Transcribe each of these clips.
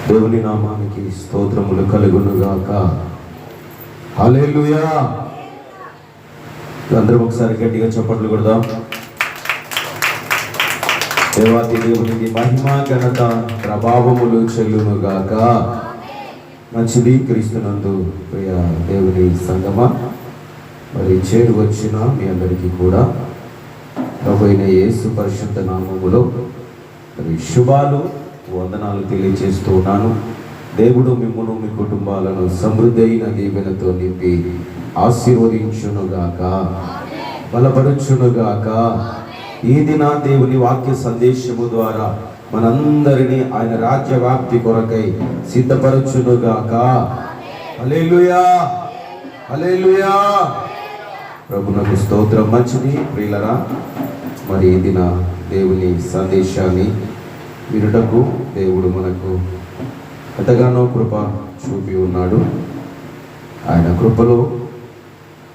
దేవుని నామానికి స్తోత్రములు కలుగునుగాక. హల్లెలూయా. అందరం ఒకసారి గట్టిగా చప్పట్లు కొడదాం. దేవాది దేవునికి మహిమ ఘనత ప్రభావములు చెల్లునుగాక. మంచిది క్రీస్తునందు ప్రియ దేవుని సంగమా, మరి చేరు వచ్చిన మీ అందరికీ కూడా ప్రభువైన యేసు పరిశుద్ధ నామములో మరి శుభాలు వందనాలు తెలియజేస్తూ ఉన్నాను. దేవుడు మిమ్మును మీ కుటుంబాలను సమృద్ధి అయిన దీవెనతో నింపి ఆశీర్వదించునుగాక, బలపరచునుగాక. ఈ దిన దేవుని వాక్య సందేశము ద్వారా మనందరినీ ఆయన రాజ్య వ్యాప్తి కొరకై సిద్ధపరచునుగాక. హల్లెలూయా, హల్లెలూయా. ప్రభునకు స్తోత్రం. మంచిది ప్రియులరా, మరి ఈ దిన దేవుని సందేశాన్ని వినుటకు దేవుడు మనకు ఎంతగానో కృప చూపి ఉన్నాడు. ఆయన కృపలో,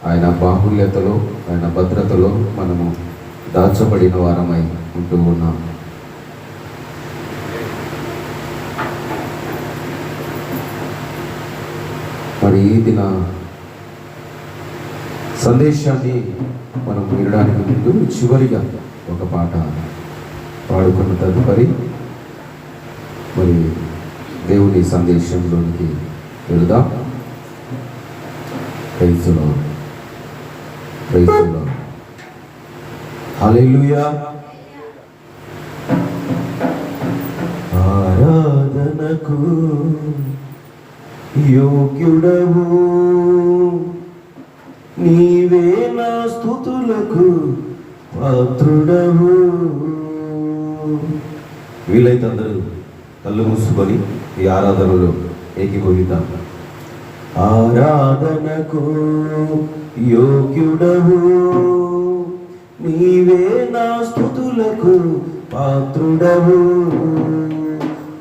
ఆయన బాహుల్యతలో, ఆయన భద్రతలో మనము దాచబడిన వారమై ఉంటూ ఉన్నాం. మరి ఈ దిన సందేశాన్ని మనం వినడానికి ముందు చివరిగా ఒక పాట పాడుకున్న తదుపరి మరి దేవుని సందేశంలోనికి వెళదాం. Praise the Lord, praise the Lord. Hallelujah. ఆరాధనకు యోగ్యుడవు నీవే, నా స్తుతులకు పాత్రుడవు. వీలైతే అందరూ కళ్ళు మూసుకొని ఈ ఆరాధనలో ఏకీభవిద్దాం. ఆరాధనకు యోగ్యుడవు నీవే, నా స్తుతులకు పాత్రుడవు.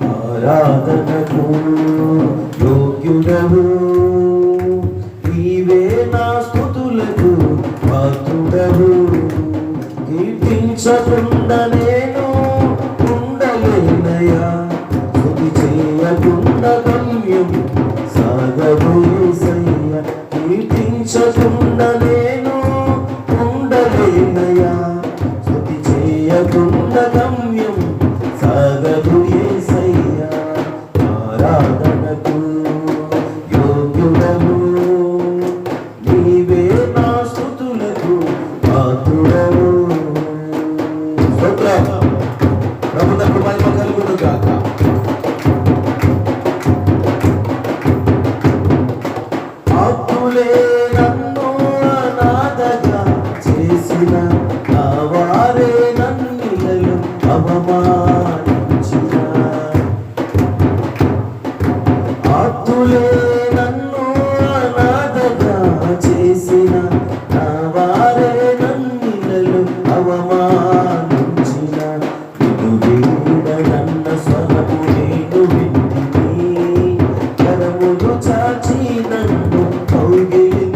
ఆరాధనకు యోగ్యుడవు నీవే, నా స్తుతులకు పాత్రుడవు. కీర్తించకుండా నేను ఉండలేనయా, స్తుతి చేయకుండా గమ్యం సాగవు యేసయ్యా. కీర్తించకుండా నేను ఉండలేనయా, స్తుతి చేయకుండా గమ్యం సాగవు యేసయ్యా. ఆరాధనకు యోగ్యుడవు నీవే, నా స్తుతులకు పాత్రుడవు. ప్రభువుకు మహిమ కలుగునుగాక. ఆత్తులే నన్ను అనాథగా చేసిన, నా వారే నన్నిలలో అవమానించిన. ఆత్తులే నన్ను అనాథగా చేసిన, నా వారే నన్నిలలో అవమానించిన. నన్న స్వరము నేను వింటిని, కరములు చాచి నన్ను కౌగిలి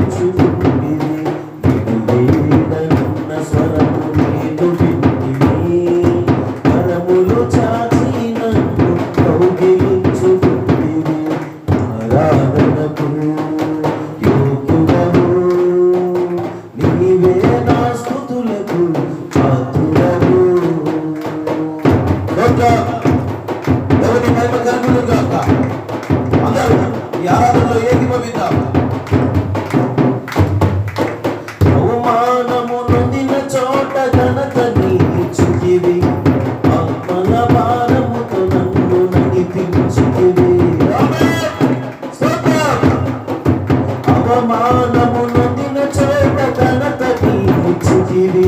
అవమానము నొందిన చోట ఘనత నీచితివి,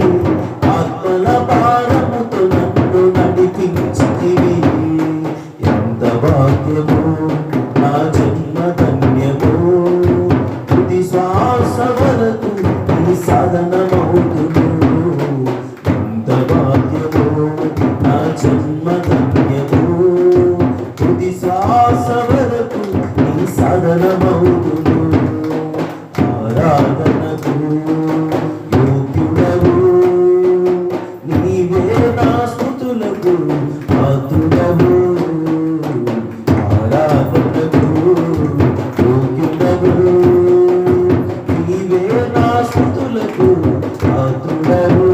ఆత్మల భారముతో నన్ను నడిపించితివి. ఎంత భాగ్యము నా జన్మ ధన్యము, తుది శ్వాస వరకు నీ సాధనమవుతును. ఎంత భాగ్యము నా జన్మ ధన్యము, తుది శ్వాస వరకు నీ సాధనమవుతును. ఆరాధనకు యోగ్యుడవు నీవే, నా స్తుతులకు పాత్రుడవు. ఆరాధనకు యోగ్యుడవు నీవే, నా స్తుతులకు పాత్రుడవు.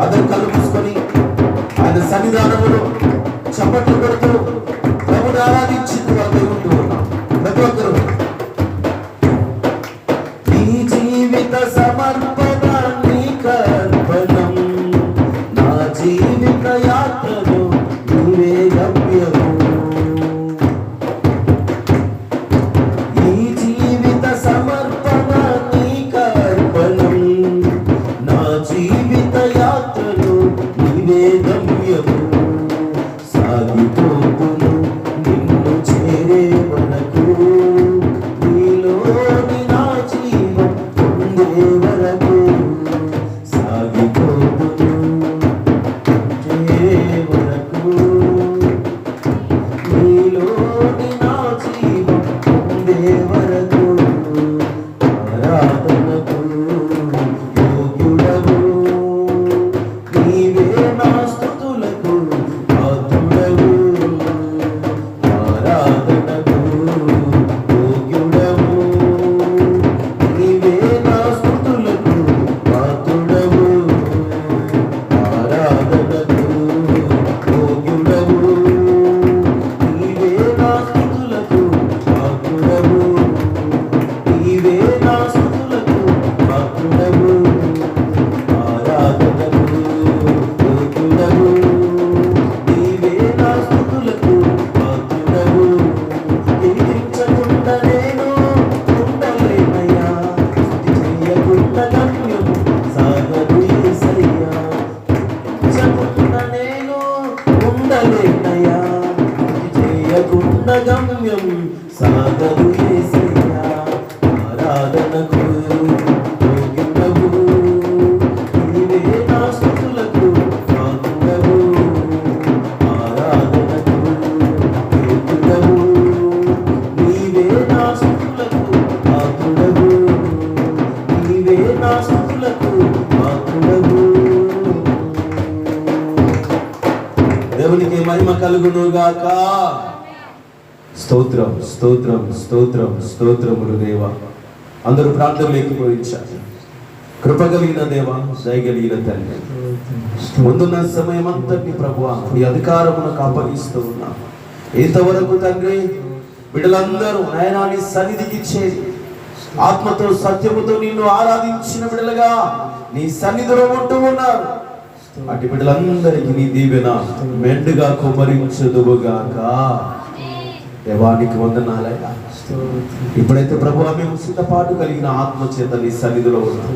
అదరు కళ్ళు మూసుకొని ఆయన సన్నిధానములో చప్పట్లు కొడుతూ ప్రభుని ఆరాధించింది వాళ్ళు ఉంటూ ఉన్నాం. ప్రతి ఒక్కరు నీ జీవిత సమర్పణ నీకర్పణం, నా జీవిత యాత్రలో నీవే గమ్యము. ఈ జీవిత సమర్పణ నీకర్పణం, నా జీవిత యాత్రలో నీవే గమ్యము. సాగిపోతును నిన్ను చేరే వరకు, నీలోని నా జీవం పొందే వరకు. సాగిపోతును చేరే వరకు, నీలోని నా జీవం పొందే వరకు. ఆరాధనకు యోగ్యుడవు నీవే, నా స్తుతులకు పాత్రుడవు. ఆరాధనకు యోగ్యుడవు నీవే, నా స్తుతులకు పాత్రుడవు. ఆరాధనకు యోగ్యుడవు నీవే, నా స్తుతులకు పాత్రుడవు. నీవే నా స్తుతులకు పాత్రుడవు. ఆరాధనకు యోగ్యుడవు నీవే, నా స్తుతులకు పాత్రుడవు. కీర్తించకుండా నేను ఉండలేనయ్యా, స్తుతి చేయకుండా గమ్యము సాగదు యేసయ్యా. కీర్తించకుండా నేను ఉండలేనయ్యా, స్తుతి చేయకుండా గమ్యం సాగదు యేసయ్యా. ఆరాధనకు యోగ్యుడవు నీవే, నా స్తుతులకు పాత్రుడవు. ఆరాధనకు యోగ్యుడవు నీవే, నా స్తుతులకు పాత్రుడవు. నీవే నా స్తుతులకు పాత్రుడవు. దేవునికి మహిమ కలుగును గాక. స్తోత్రం స్తోత్రం స్తోత్రం స్తోత్రములు దేవా. అందరూ ప్రార్థనలు ఎక్కిపోయించారు. కృప కలిగిన దేవా, దయగలిగిన తండ్రి, ముందున్న సమయం అంతటి ప్రభువా నీ అధికారమునకు అప్పగిస్తూ ఉన్నా. ఇంతవరకు తండ్రి బిడ్డలందరూ నయనాన్ని సన్నిధికి చేరి ఆత్మతో సత్యముతో నిన్ను ఆరాధించిన బిడ్డలుగా నీ సన్నిధిలో ఉంటూ ఉన్నారు. అటు బిడ్డలందరికీ నీ దీవెన మెండుగా కుమరించుదువుగాక. దేవానికి వందనాలయ్యా. ఇప్పుడైతే ప్రభువా మేము సిద్ధపాటు కలిగిన ఆత్మ చేత నీ సన్నిధిలో ఉన్నాం.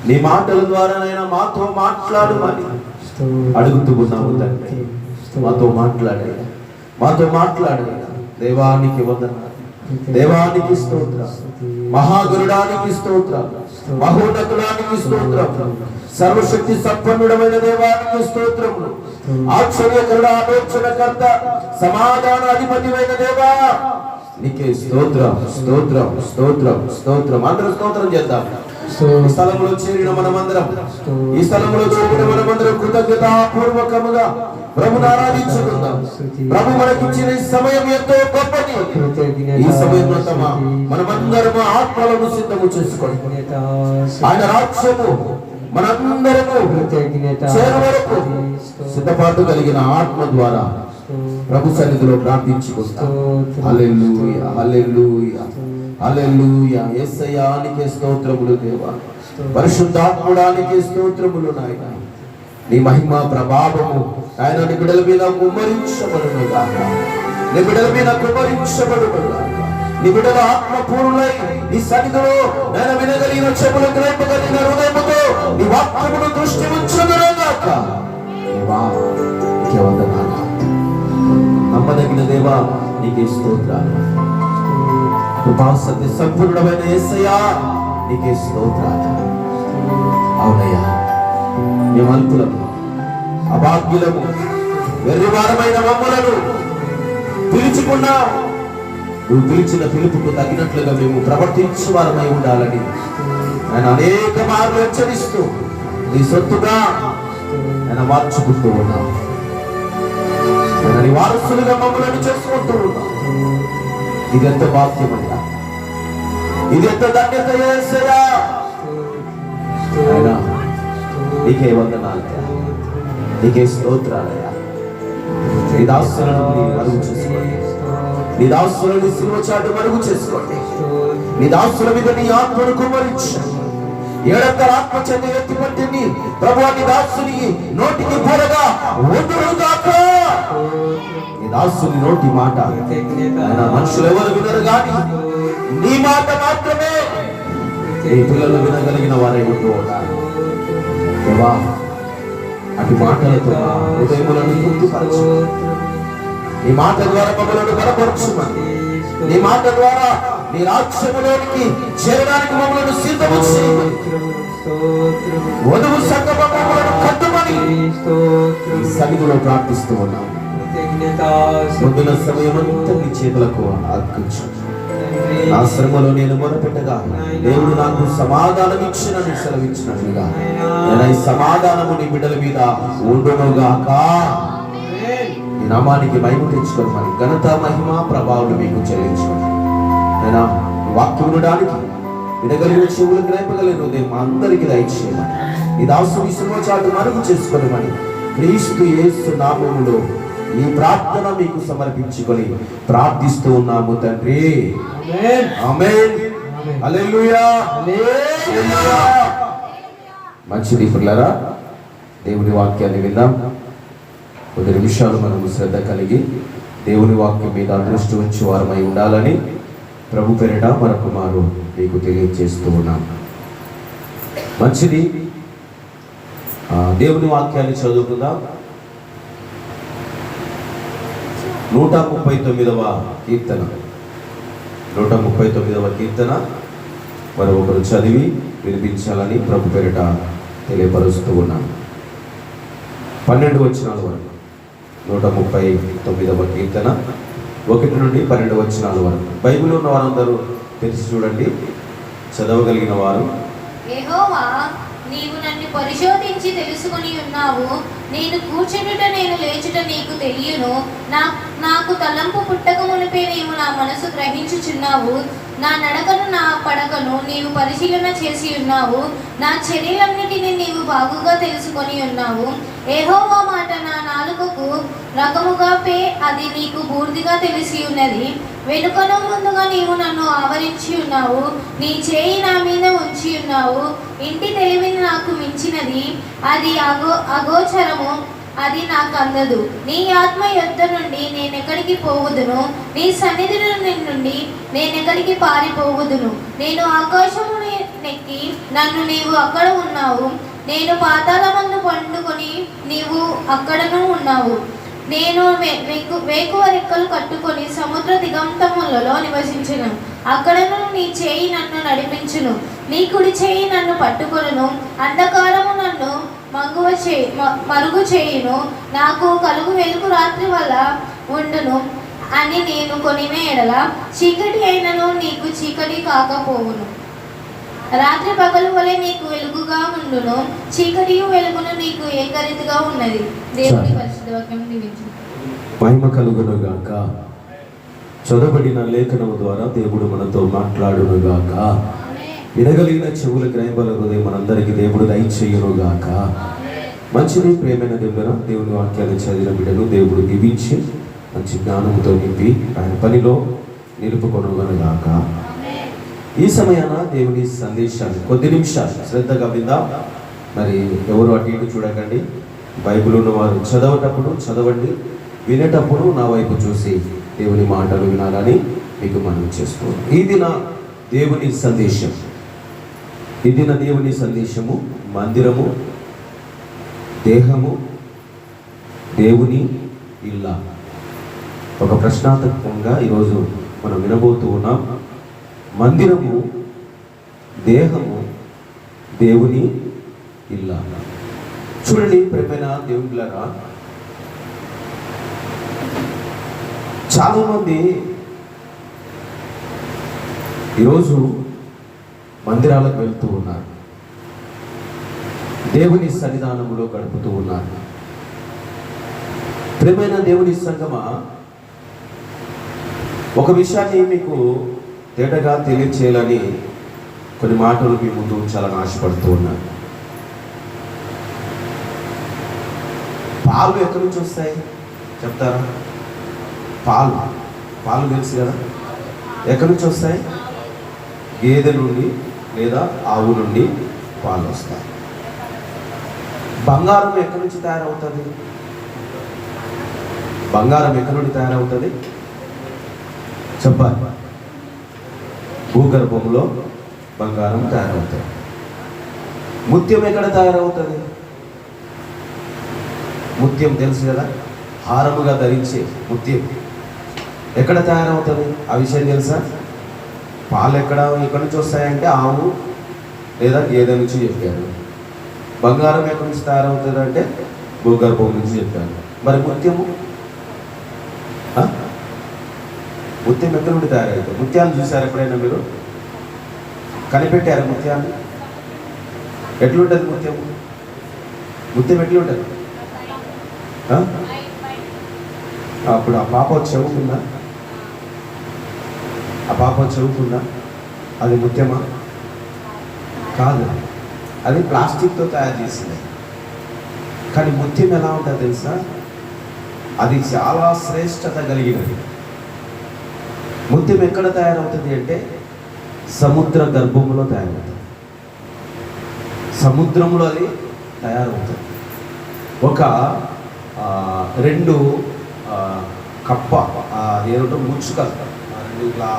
నీ మాటల ద్వారానైనా మాతో మాట్లాడమని అడుగుతూ ఉన్నాము తండ్రి. మాతో మాట్లాడయ్యా, మాతో మాట్లాడయ్యా. దేవానికి వందనాలు, దేవానికి స్తోత్రం, మహాగురుడానికి స్తోత్రం, మహోన్నతుడానికి స్తోత్రం, సర్వశక్తి సంపన్నుడమైన దేవానికి స్తోత్రములు. ఆశ్చర్యకరుడ, ఆలోచనకర్త, సమాధాన అధిపతివైన దేవా నీకే స్తోత్రం స్తోత్రం స్తోత్రం స్తోత్రం. అందరూ స్తోత్రం చేద్దాం. ఈ స్థలంలో చేరిన మనమందరం, ఈ స్థలంలో చేరిన మనమందరం కృతజ్ఞతాపూర్వకముగా ప్రభుని ఆరాధించుకుందాం. ప్రభు మనకిచ్చిన ఈ సమయం ఎంతో గొప్పది. ఈ సమయంలో మనమందరము ఆత్మలను సిద్ధము చేసుకోండి. ఆయన రాజ్యము మనందరము చేరువరకు సిద్ధపాటు కలిగిన ఆత్మ ద్వారా ప్రభు సన్నిధిలో ప్రార్థించుకుంటాం. హల్లెలూయా హల్లెలూయా హల్లెలూయా. యేసయ్యా నీకే స్తోత్రములు దేవా. పరిశుద్ధాత్ముడానికి స్తోత్రములు నాయన. నీ మహిమ ప్రభావము ఆయన నీ బిడ్డల మీద కుమ్మరించబడును గాక. నీ బిడ్డల మీద కుమ్మరించబడును గాక. నీ బిడ్డల ఆత్మపూర్ణులై నీ సన్నిధిలో నేను వినగలిగిన చెవులు గ్రహింపగలిగిన హృదయముతో నీ వాక్యమును దృష్టి ఉంచుదురుగాక. దేవా నీకే వందనాలు. నమ్మదగిన దేవా నీకే స్తోత్రాలు. కృపా సత్య సంపూర్ణమైన యేసయ్యా నీకే స్తోత్రాలు. అవునయ్యా, మేము అల్పులము, అభాగ్యులము, వెర్రివారమైన మమ్మలను పిలుచుకున్నా నువ్వు పిలిచిన పిలుపుకు తగినట్లుగా మేము ప్రవర్తించు వారమై ఉండాలని ఆయన అనేక మార్లు హెచ్చరిస్తూ నీ సొత్తుగా ఆయన మార్చుకుంటూ ఉన్నాం. ఆయన నీ వారసులుగా మమ్మల్ని చేసుకుంటూ ఉన్నాం. ఇది ఎంత భాగ్యమయ్యా, ఇది ఎంత ధన్యత యేసయ్యా. ఆయన నీకే వందనాలయ్యా, నీకే స్తోత్రాలయ్యా. నీ దాసులను మరుగు చేసుకోండి, నీ దాసులను సిలువ చాటు మరుగు చేసుకోండి. నీ దాసుల మీద నీ ఆత్మను కుమ్మరించండి. ఏడంతల ఆత్మ చేత ఎత్తి పట్టింది ప్రభువా, నీ దాసుని నోటికి బోరగా వదులుగాక. నీ దాసుని నోటి మాట ఆయన మనుషులు ఎవరు వినరు గాని నీ మాట మాత్రమే నీ పిల్లలు వినగలిగిన వారే ఉంటూ ఉన్నారు. దేవా, అటు మాటలతో హృదయములను తృప్తిపరచు. నీ మాట ద్వారా మమ్మలను బలపరచుమని, నీ మాట ద్వారా నీ రాజ్యములోనికి చేరడానికి మమ్మలను సిద్ధము చేయమని, వధువు సంగమములను కట్టుమని సన్నిధిలో ప్రార్థిస్తూ ఉన్నాం. ముందున్న సమయమంతా నీ చేతులకు అర్పించు. నా శ్రమలో నేను మొరపెట్టగా దేవుడు నాకు సమాధానం ఇచ్చినని సెలవిచ్చినట్లుగా నేను ఈ సమాధానము నీ బిడ్డల మీద ఉండునుగాక. నీ నామానికి మహిమ తెచ్చుకొని మరి ఘనత మహిమ ప్రభావం మీకు చెల్లించుకోండి. నేను వాక్యం వినడానికి వినగలిగిన చెవులు గ్రహింపగలిగిన ఉదయం మా అందరికీ దయచేయమని, ఈ దాసుని సిలువ చాటు మరుగు చేసుకోమని క్రీస్తు యేసు నామములో ఈ ప్రార్థన మీకు సమర్పించుకొని ప్రార్థిస్తూ ఉన్నాము తండ్రి. ఆమేన్. హల్లెలూయా. మంచిది పిల్లరా, దేవుని వాక్యాన్ని విందాం. కొద్ది నిమిషాలు మనము శ్రద్ధ కలిగి దేవుని వాక్యం మీద దృష్టి ఉంచి వారమై ఉండాలని ప్రభు పేరిట మరొక మారు మీకు తెలియజేస్తూ ఉన్నాం. మంచిది, దేవుని వాక్యాన్ని చదువుకుందాం. 139వ కీర్తన, 139వ కీర్తన మరొకరు చదివి వినిపించాలని ప్రభు పేరిట తెలియపరుస్తూ ఉన్నాను. 12 వచనాల వరకు 139వ కీర్తన 1 నుండి 12 వచనాల వరకు. బైబిల్ ఉన్న వారందరూ తెలిసి చూడండి, చదవగలిగిన వారు. యెహోవా, నీవు నన్ను పరిశోధించి తెలుసుకొని ఉన్నావు. నేను కూర్చుండుట నేను లేచుట నీకు తెలియను. నాకు తలంపు పుట్టక మునిపే నీవు నా మనసు గ్రహించుచున్నావు. నా నడకను నా పడకను నీవు పరిశీలన చేసి ఉన్నావు. నా చర్యలన్నిటినీ నీవు బాగుగా తెలుసుకొని ఉన్నావు. యెహోవా మాట నా నాలుకకు రకముగా అది నీకు పూర్తిగా తెలిసి ఉన్నది. వెనుకను ముందుగా నీవు నన్ను ఆవరించి ఉన్నావు. నీ చేయి నా మీద ఉంచి ఉన్నావు. ఇంటి తెలివిని నాకు మించినది, అది అగోచరము, అది నాకు అందదు. నీ ఆత్మ యొద్ద నుండి నేనెక్కడికి పోవుదును? నీ సన్నిధి నుండి నేనెక్కడికి పారిపోవుదును? నేను ఆకాశము నెక్కి నన్ను నీవు అక్కడ ఉన్నావు. నేను పాతాళమందు పండుకొని నీవు అక్కడను ఉన్నావు. నేను వేకువ రెక్కలు కట్టుకొని సముద్ర దిగంతములలో నివసించును. అక్కడను నీ చేయి నన్ను నడిపించును. నీ కుడి చేయి నన్ను పట్టుకొనును. అంధకారము నన్ను మరుగు చేయును. నాకు కలుగు వెలుగు రాత్రి వల్ల ఉండును అని నేను కొనిన ఎడల చీకటి అయినను నీకు చీకటి కాకపోవును. రాత్రి పగలు వలె నీకు వెలుగుగా ఉండును. చీకటియు వెలుగును నీకు ఏకరీతిగా ఉన్నది. దేవుని పరిశుద్ధ వాక్యం దీవించు. మహిమ కలుగును గాక. చదవబడిన లేఖనము ద్వారా దేవుడు మనతో మాట్లాడును గాక. వినగలిగిన చెవుల గ్రహింపల హృదయం మనందరికీ దేవుడు దయచేయును గాక. మంచిది, ప్రేమైన దేవుని వాక్యాన్ని చదివిన బిడ్డను దేవుడు దీవించి మంచి జ్ఞానంతో నింపి ఆయన పనిలో నిలుపుకొనుగను గాక. ఈ సమయాన దేవుని సందేశాన్ని కొద్ది నిమిషాలు శ్రద్ధగా విందాం. మరి ఎవరు అటు ఇటు చూడకండి. బైబిల్ ఉన్నవారు చదవటప్పుడు చదవండి, వినేటప్పుడు నా వైపు చూసి దేవుని మాటలు వినాలని మీకు మనం చేస్తున్నాం. ఈ దిన దేవుని సందేశం, ఈ దిన దేవుని సందేశము మందిరము, దేహము, దేవుని ఇల్ల. ఒక ప్రశ్నార్థకంగా ఈరోజు మనం వినబోతూ ఉన్నాం. మందిరము, దేహము, దేవుని ఇల్ల. చూడండి ప్రియమైన దేవుళ్ళారా, చాలామంది ఈరోజు మందిరాలకు వెళ్తూ ఉన్నారు, దేవుని సన్నిధానంలో గడుపుతూ ఉన్నారు. ప్రియమైన దేవుని సంగమా, ఒక విషయాన్ని మీకు తేటగా తెలియచేయాలని కొన్ని మాటలు మీ ముందు ఉంచాలని ఆశపడుతూ ఉన్నాను. పాలు ఎక్కడి నుంచి వస్తాయి చెప్తారా? పాలు తెలుసు కదా, ఎక్కడి నుంచి వస్తాయి? గేదె నుండి లేదా ఆవు నుండి పాలు వస్తాయి. బంగారం ఎక్కడి నుంచి తయారవుతుంది? బంగారం ఎక్కడి నుండి తయారవుతుంది చెప్పాలి? భూగర్భంలో బంగారం తయారవుతుంది. ముత్యం ఎక్కడ తయారవుతుంది? ముత్యం తెలుసు కదా, హారముగా ధరించే ముత్యం ఎక్కడ తయారవుతుంది? ఆ విషయం తెలుసా? పాలు ఎక్కడి నుంచి వస్తాయంటే ఆవు లేదా గేదె నుంచి చెప్పారు. బంగారం ఎక్కడి నుంచి తయారవుతుంది అంటే భూగర్భం నుంచి చెప్పారు. మరి ముత్యము ముత్యం ఎక్కడి నుండి తయారవుతుంది? ముత్యాన్ని చూసారు ఎప్పుడైనా మీరు? కనిపెట్టారు ముత్యాన్ని? ఎట్లుంటుంది ముత్యము? ముత్యం ఎట్లుంటుంది? అప్పుడు ఆ పాప చదువుకుందా? ఆ పాప చదువుకుందా? అది ముత్యమా? కాదు, అది ప్లాస్టిక్తో తయారు చేసింది. కానీ ముత్యం ఎలా ఉంటుందో తెలుసా? అది చాలా శ్రేష్టత కలిగినది. ముత్యం ఎక్కడ తయారవుతుంది అంటే సముద్ర గర్భంలో తయారవుతుంది. సముద్రంలో అది తయారవుతుంది. ఒక రెండు కప్ప అదేంటో ముచ్చుకలు రెండు ఇలా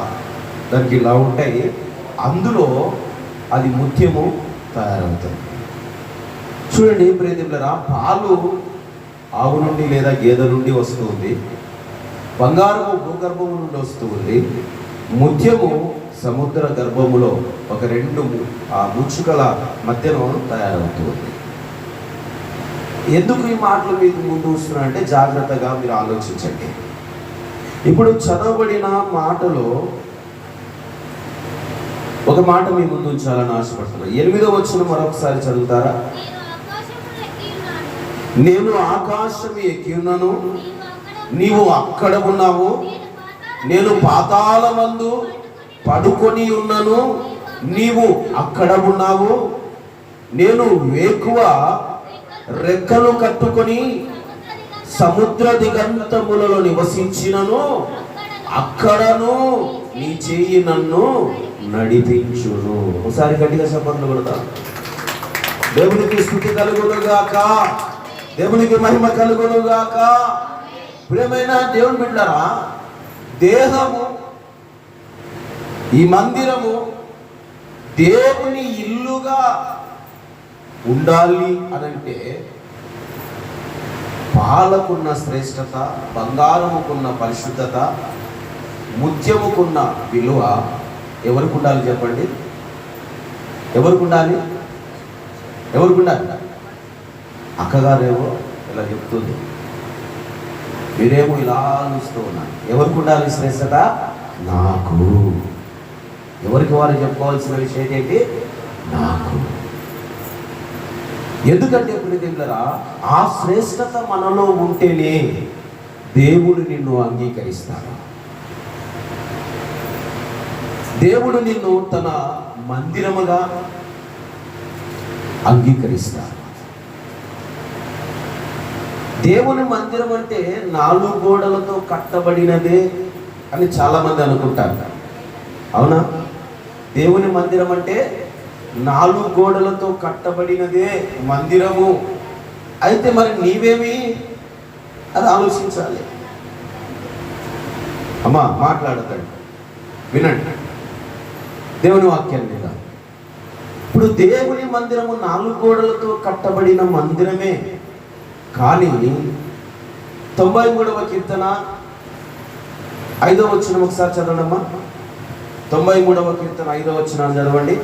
దానికి ఇలా ఉంటాయి, అందులో అది ముత్యము తయారవుతుంది. చూడండి ప్రియదేవులారా, పాలు ఆవు నుండి లేదా గేదె నుండి వస్తుంది, బంగారము భూగర్భము నుండి వస్తుంది, ముత్యము సముద్ర గర్భములో ఒక రెండు ముచ్చుకల మధ్యలో తయారవుతుంది. ఎందుకు ఈ మాటలు మీకు ముందు వస్తున్నా అంటే జాగ్రత్తగా మీరు ఆలోచించండి. ఇప్పుడు చదవబడిన మాటలో ఒక మాట మీ ముందు ఉంచాలని ఆశపడుతున్నాను. 8వ వచనం మరొకసారి చదువుతారా? నేను ఆకాశం ఎక్కి ఉన్నాను, నీవు అక్కడ ఉన్నావు. నేను పాతాళమందు పడుకొని ఉన్నాను, నీవు అక్కడ ఉన్నావు. నేను వేకువ రెక్కలు కట్టుకొని సముద్ర దిగంతములలో నివసించినను, అక్కడను నీ చెయ్యి నన్ను నడిపించును. ఒకసారి గట్టిగా చెప్పండి కొడతా. దేవునికి స్తుతి కలుగునుగాక, దేవునికి మహిమ కలుగునుగాక. ప్రియమైన దేవుని బిడ్డలారా, దేహము, ఈ మందిరము దేవుని ఇల్లుగా ఉండాలి అనంటే పాలకున్న శ్రేష్టత, బంగారముకున్న పరిశుద్ధత, ముత్యముకున్న విలువ ఎవరికి ఉండాలి చెప్పండి? ఎవరికి ఉండాలి? ఎవరికి ఉండాలి? అక్కగారేమో ఇలా చెప్తుంది, మీరేమో ఇలా ఆలోచిస్తూ ఉన్నారు. ఎవరికి ఉండాలి శ్రేష్టత? నాకు. ఎవరికి వారు చెప్పుకోవాల్సిన విషయం ఏంటి? నాకు. ఎందుకంటే ప్రియదేవులారా, ఆ శ్రేష్టత మనలో ఉంటేనే దేవుడు నిన్ను అంగీకరిస్తాడు. దేవుడు నిన్ను తన మందిరముగా అంగీకరిస్తాడు. దేవుని మందిరం అంటే 4 గోడలతో కట్టబడినదే అని చాలామంది అనుకుంటారు. అవునా? దేవుని మందిరం అంటే 4 గోడలతో కట్టబడినదే మందిరము. అయితే మరి నీవేమి? అది ఆలోచించాలి. అమ్మా మాట్లాడతాడు. వినండి దేవుని వాక్యాన్ని మీద. ఇప్పుడు దేవుని మందిరము 4 గోడలతో కట్టబడిన మందిరమే, కానీ 93వ కీర్తన 5వ వచనం ఒకసారి చదవండమ్మా. 93వ కీర్తన 5వ వచనాన్ని చదవండి.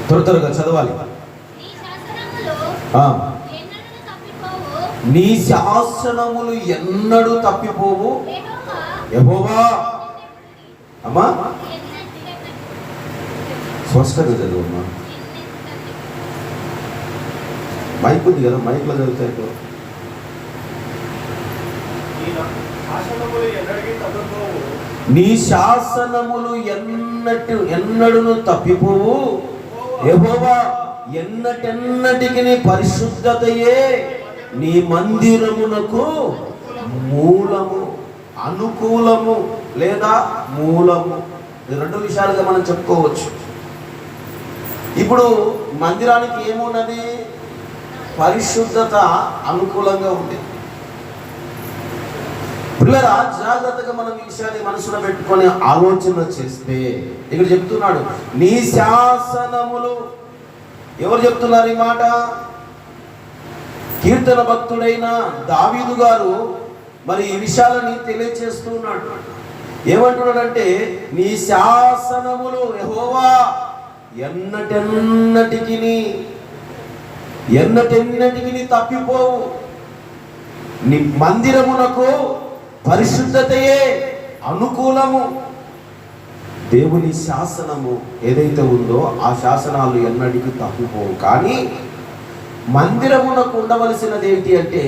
త్వరగా చదవాలి. నీ శాసనములు ఎన్నడూ తప్పిపోవు యెహోవా. అమ్మా స్పష్టంగా చదువమ్మా. మైక్ ఉంది కదా, మైక్లో చదువుతాయి. నీ శాసనములు ఎన్నడూ తప్పిపోవు యెహోవా. ఎన్నటెన్నటికి పరిశుద్ధతయే నీ మందిరమునకు మూలము, అనుకూలము లేదా మూలము. ఈ 2 విషయాలుగా మనం చెప్పుకోవచ్చు. ఇప్పుడు మందిరానికి ఏమున్నది? పరిశుద్ధత అనుకూలంగా ఉంది. పిల్లరా, జాగ్రత్తగా మనం ఈ విషయాన్ని మనసులో పెట్టుకొని ఆలోచన చేస్తే ఇక్కడ చెప్తున్నాడు నీ శాసనములు. ఎవరు చెప్తున్నారు ఈ మాట? కీర్తన భక్తుడైన దావీదు గారు మరి ఈ విషయాలని తెలియజేస్తూ ఉన్నాడు. ఏమంటున్నాడంటే నీ శాసనములు యెహోవా ఎన్నటెన్నటికి తప్పిపోవు. నీ మందిరమునకు పరిశుద్ధతయే అనుకూలము. దేవుని శాసనము ఏదైతే ఉందో ఆ శాసనాలు ఎన్నటికీ తప్పిపోవు. కానీ మందిరమునకు ఉండవలసినది ఏంటి అంటే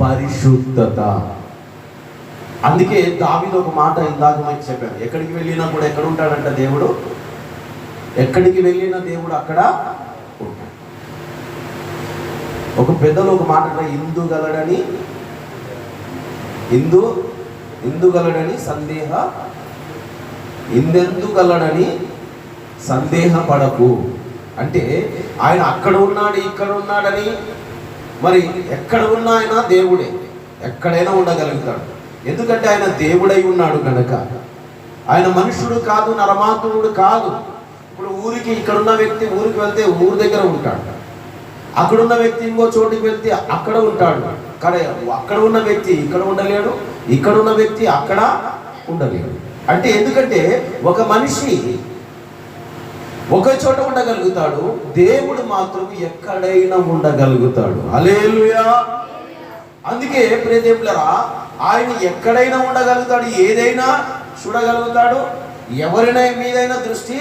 పరిశుద్ధత. అందుకే దావీదు ఒక మాట ఇందాక మీకు చెప్పాను, ఎక్కడికి వెళ్ళినా కూడా ఎక్కడ ఉంటాడంట దేవుడు? ఎక్కడికి వెళ్ళినా దేవుడు అక్కడ ఉంటాడు. ఒక పెద్దలు ఒక మాట ఇందుగలడని ఇందెందుగలడని సందేహపడకు. అంటే ఆయన అక్కడ ఉన్నాడు ఇక్కడ ఉన్నాడని, మరి ఎక్కడ ఉన్నా ఆయన దేవుడే, ఎక్కడైనా ఉండగలుగుతాడు. ఎందుకంటే ఆయన దేవుడై ఉన్నాడు కనుక. ఆయన మనుషుడు కాదు, నరమాత్రుడు కాదు. ఇప్పుడు ఊరికి ఇక్కడున్న వ్యక్తి ఊరికి వెళ్తే ఊరి దగ్గర ఉంటాడు, అక్కడున్న వ్యక్తి ఇంకో చోటుకి వెళ్తే అక్కడ ఉంటాడు. కానీ అక్కడ ఉన్న వ్యక్తి ఇక్కడ ఉండలేడు, ఇక్కడున్న వ్యక్తి అక్కడ ఉండలేడు. అంటే ఎందుకంటే ఒక మనిషి ఒక చోట ఉండగలుగుతాడు, దేవుడు మాత్రం ఎక్కడైనా ఉండగలుగుతాడు. హల్లెలూయా. అందుకే ప్రియదేవులారా, ఆయన ఎక్కడైనా ఉండగలుగుతాడు, ఏదైనా చూడగలుగుతాడు, ఎవరినైనా మీదైనా దృష్టి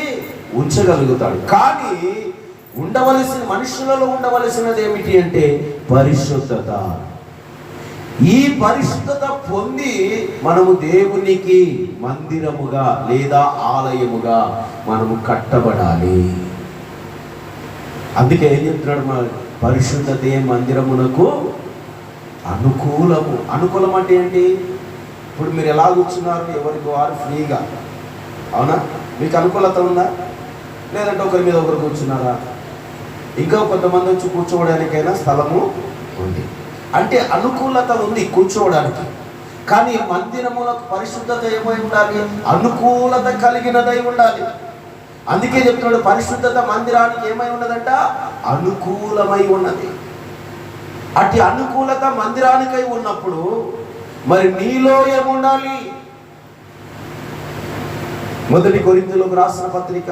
ఉంచగలుగుతాడు. కానీ మనుషులలో ఉండవలసినది ఏమిటి అంటే పరిశుద్ధత. ఈ పరిశుద్ధత పొంది మనము దేవునికి మందిరముగా లేదా ఆలయముగా మనము కట్టబడాలి. అందుకే ఏం చెప్తున్నాడు? మన పరిశుద్ధతే మందిరమునకు అనుకూలము. అనుకూలం అంటే ఏంటి? ఇప్పుడు మీరు ఎలా కూర్చున్నారు? ఎవరికి వారు ఫ్రీగా, అవునా? మీకు అనుకూలత ఉందా? లేదంటే ఒకరి మీద ఒకరు కూర్చున్నారా? ఇంకా కొంతమంది వచ్చి కూర్చోవడానికైనా స్థలము ఉంది. అంటే అనుకూలత ఉంది కూర్చోవడానికి. కానీ మందిరములకు పరిశుద్ధత ఏమై ఉండాలి? అనుకూలత కలిగినదై ఉండాలి. అందుకే చెప్తున్నాడు పరిశుద్ధత మందిరానికి ఏమై ఉన్నదంట? అనుకూలమై ఉన్నది. అట్టి అనుకూలత మందిరానికై ఉన్నప్పుడు మరి నీలో ఏముండాలి? మొదటి కొరింథీయులకు రాసిన పత్రిక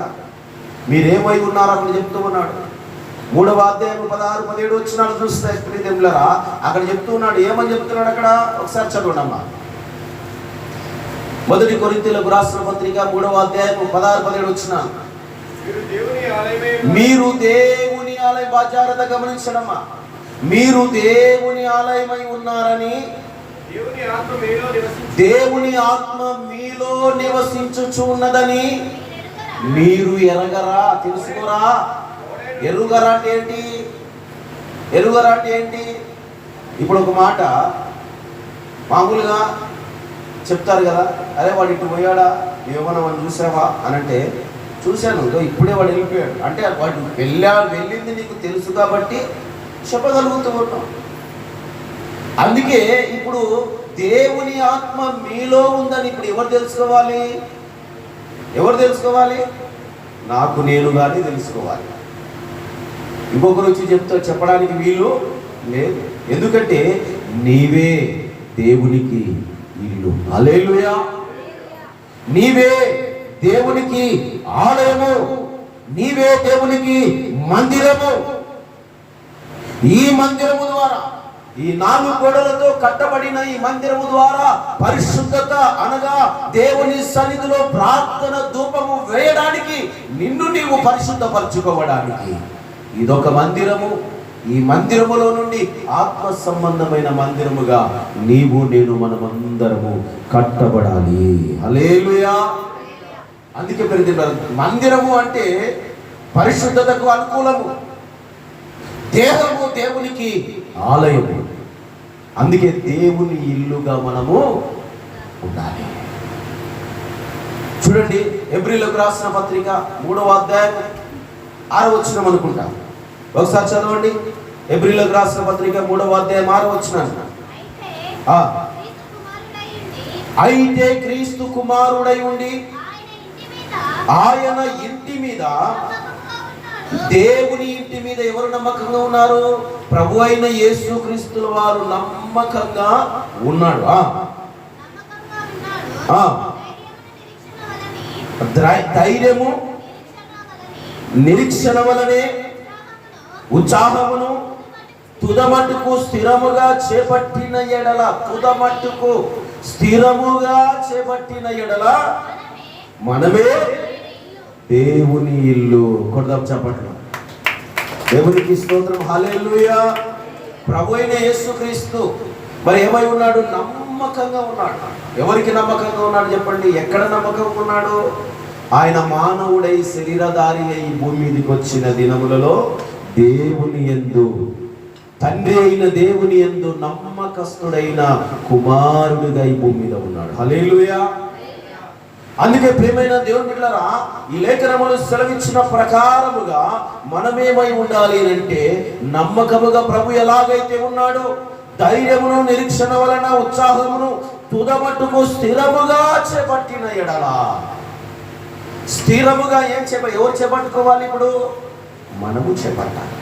మీరేమై ఉన్నారో అక్కడ చెప్తూ ఉన్నాడు. 3వ అధ్యాయం 16-17 వచనాలు చూస్తే ప్రియదేవులారా, అక్కడ చెప్తూ ఉన్నాడు. ఏమని చెప్తున్నాడు అక్కడ? ఒకసారి చదవండమ్మా. మొదటి కొరింథీయులకు రాసిన పత్రిక 3వ అధ్యాయం 16-17 వచనాలు. మీరు దేవుని ఆలయం, బాధ్యత గమనించడమ్మా. మీరు దేవుని ఆలయమై ఉన్నారని దేవుని ఆత్మ మీలో నివసించుచున్నదని మీరు ఎరగరా? తెలుసుకోరా? ఎరుగరా అంటే ఏంటి? ఎరుగరా అంటే ఏంటి? ఇప్పుడు ఒక మాట మామూలుగా చెప్తారు కదా, అరే వాడు ఇటు పోయాడా, ఏమన్నా వాడు చూసావా అని అంటే, చూశాను ఇప్పుడే వాడు వెళ్ళిపోయాడు అంటే వాడు వెళ్ళింది నీకు తెలుసు కాబట్టి చెప్పగలుగుతూ ఉంటాం. అందుకే ఇప్పుడు దేవుని ఆత్మ మీలో ఉందని ఇప్పుడు ఎవరు తెలుసుకోవాలి? ఎవరు తెలుసుకోవాలి? నాకు నేనుగానే తెలుసుకోవాలి. ఇంకొకరు వచ్చి చెప్పడానికి వీలు లేదు. ఎందుకంటే నీవే దేవునికి ఇల్లు. హల్లెలూయా. నీవే దేవునికి ఆలయము, నీవే దేవునికి మందిరము. ఈ మందిరము ద్వారా, ఈ 4 గోడలతో కట్టబడిన ఈ మందిరము ద్వారా పరిశుద్ధత అనగా దేవుని సన్నిధిలో ప్రార్థన ధూపము వేయడానికి, నిన్ను నీవు పరిశుద్ధపరచుకోవడానికి ఇదొక మందిరము. ఈ మందిరములో నుండి ఆత్మ సంబంధమైన మందిరముగా నీవు నేను మనమందరము కట్టబడాలి. హల్లెలూయా. అందుకే మందిరము అంటే పరిశుద్ధతకు అనుకూలము, దేహము దేవునికి ఆలయము. అందుకే దేవుని ఇల్లుగా మనము ఉండాలి. చూడండి, హెబ్రీయులకు రాసిన పత్రిక 3వ అధ్యాయం 6వ వచనం అనుకుంటా. ఒకసారి చదవండి. హెబ్రీయులకు రాసిన పత్రిక 3వ అధ్యాయం 6వ వచనం. అయితే క్రీస్తు కుమారుడై ఉండి ఆయన ఇంటి మీద, దేవుని ఇంటి మీద ఎవరు నమ్మకంగా ఉన్నారు? ప్రభు అయిన యేసు క్రీస్తుల వారు నమ్మకంగా ఉన్నాడు. ధైర్యము నిరీక్షణ వలనే ఉత్సాహమును తుదమట్టుకు స్థిరముగా చేపట్టిన ఎడల, తుదమట్టుకు స్థిరముగా చేపట్టిన ఎడల మనమే దేవుని ఇల్లు. కొడదాం చెప్పండి. దేవునికి స్తోత్రం. హల్లెలూయా. ప్రభు అయిన యేసుక్రీస్తు మరి ఏమై ఉన్నాడు? నమ్మకంగా ఉన్నాడు. ఎవరికి నమ్మకంగా ఉన్నాడు చెప్పండి? ఎక్కడ నమ్మకంగా ఉన్నాడు? ఆయన మానవుడై శరీరధారి అయి భూమి మీదకి వచ్చిన దినములలో దేవుని యందు, తండ్రి అయిన దేవుని యందు నమ్మకస్తుడైన కుమారుడిగా ఈ భూమి మీద ఉన్నాడు. హల్లెలూయా. అందుకే ప్రియమైన దేవుని బిడ్డలారా, ఈ లేఖనములు సెలవిచ్చిన ప్రకారముగా మనమేమై ఉండాలి అంటే, నమ్మకముగా ప్రభు ఎలాగైతే ఉన్నాడో ధైర్యమును నిరీక్షణ వలన ఉత్సాహమును తుదమట్టుకు స్థిరముగా చేపట్టిన ఎడల. స్థిరముగా ఎవరు చేపట్టుకోవాలి? ఇప్పుడు మనము చేపట్టాలి.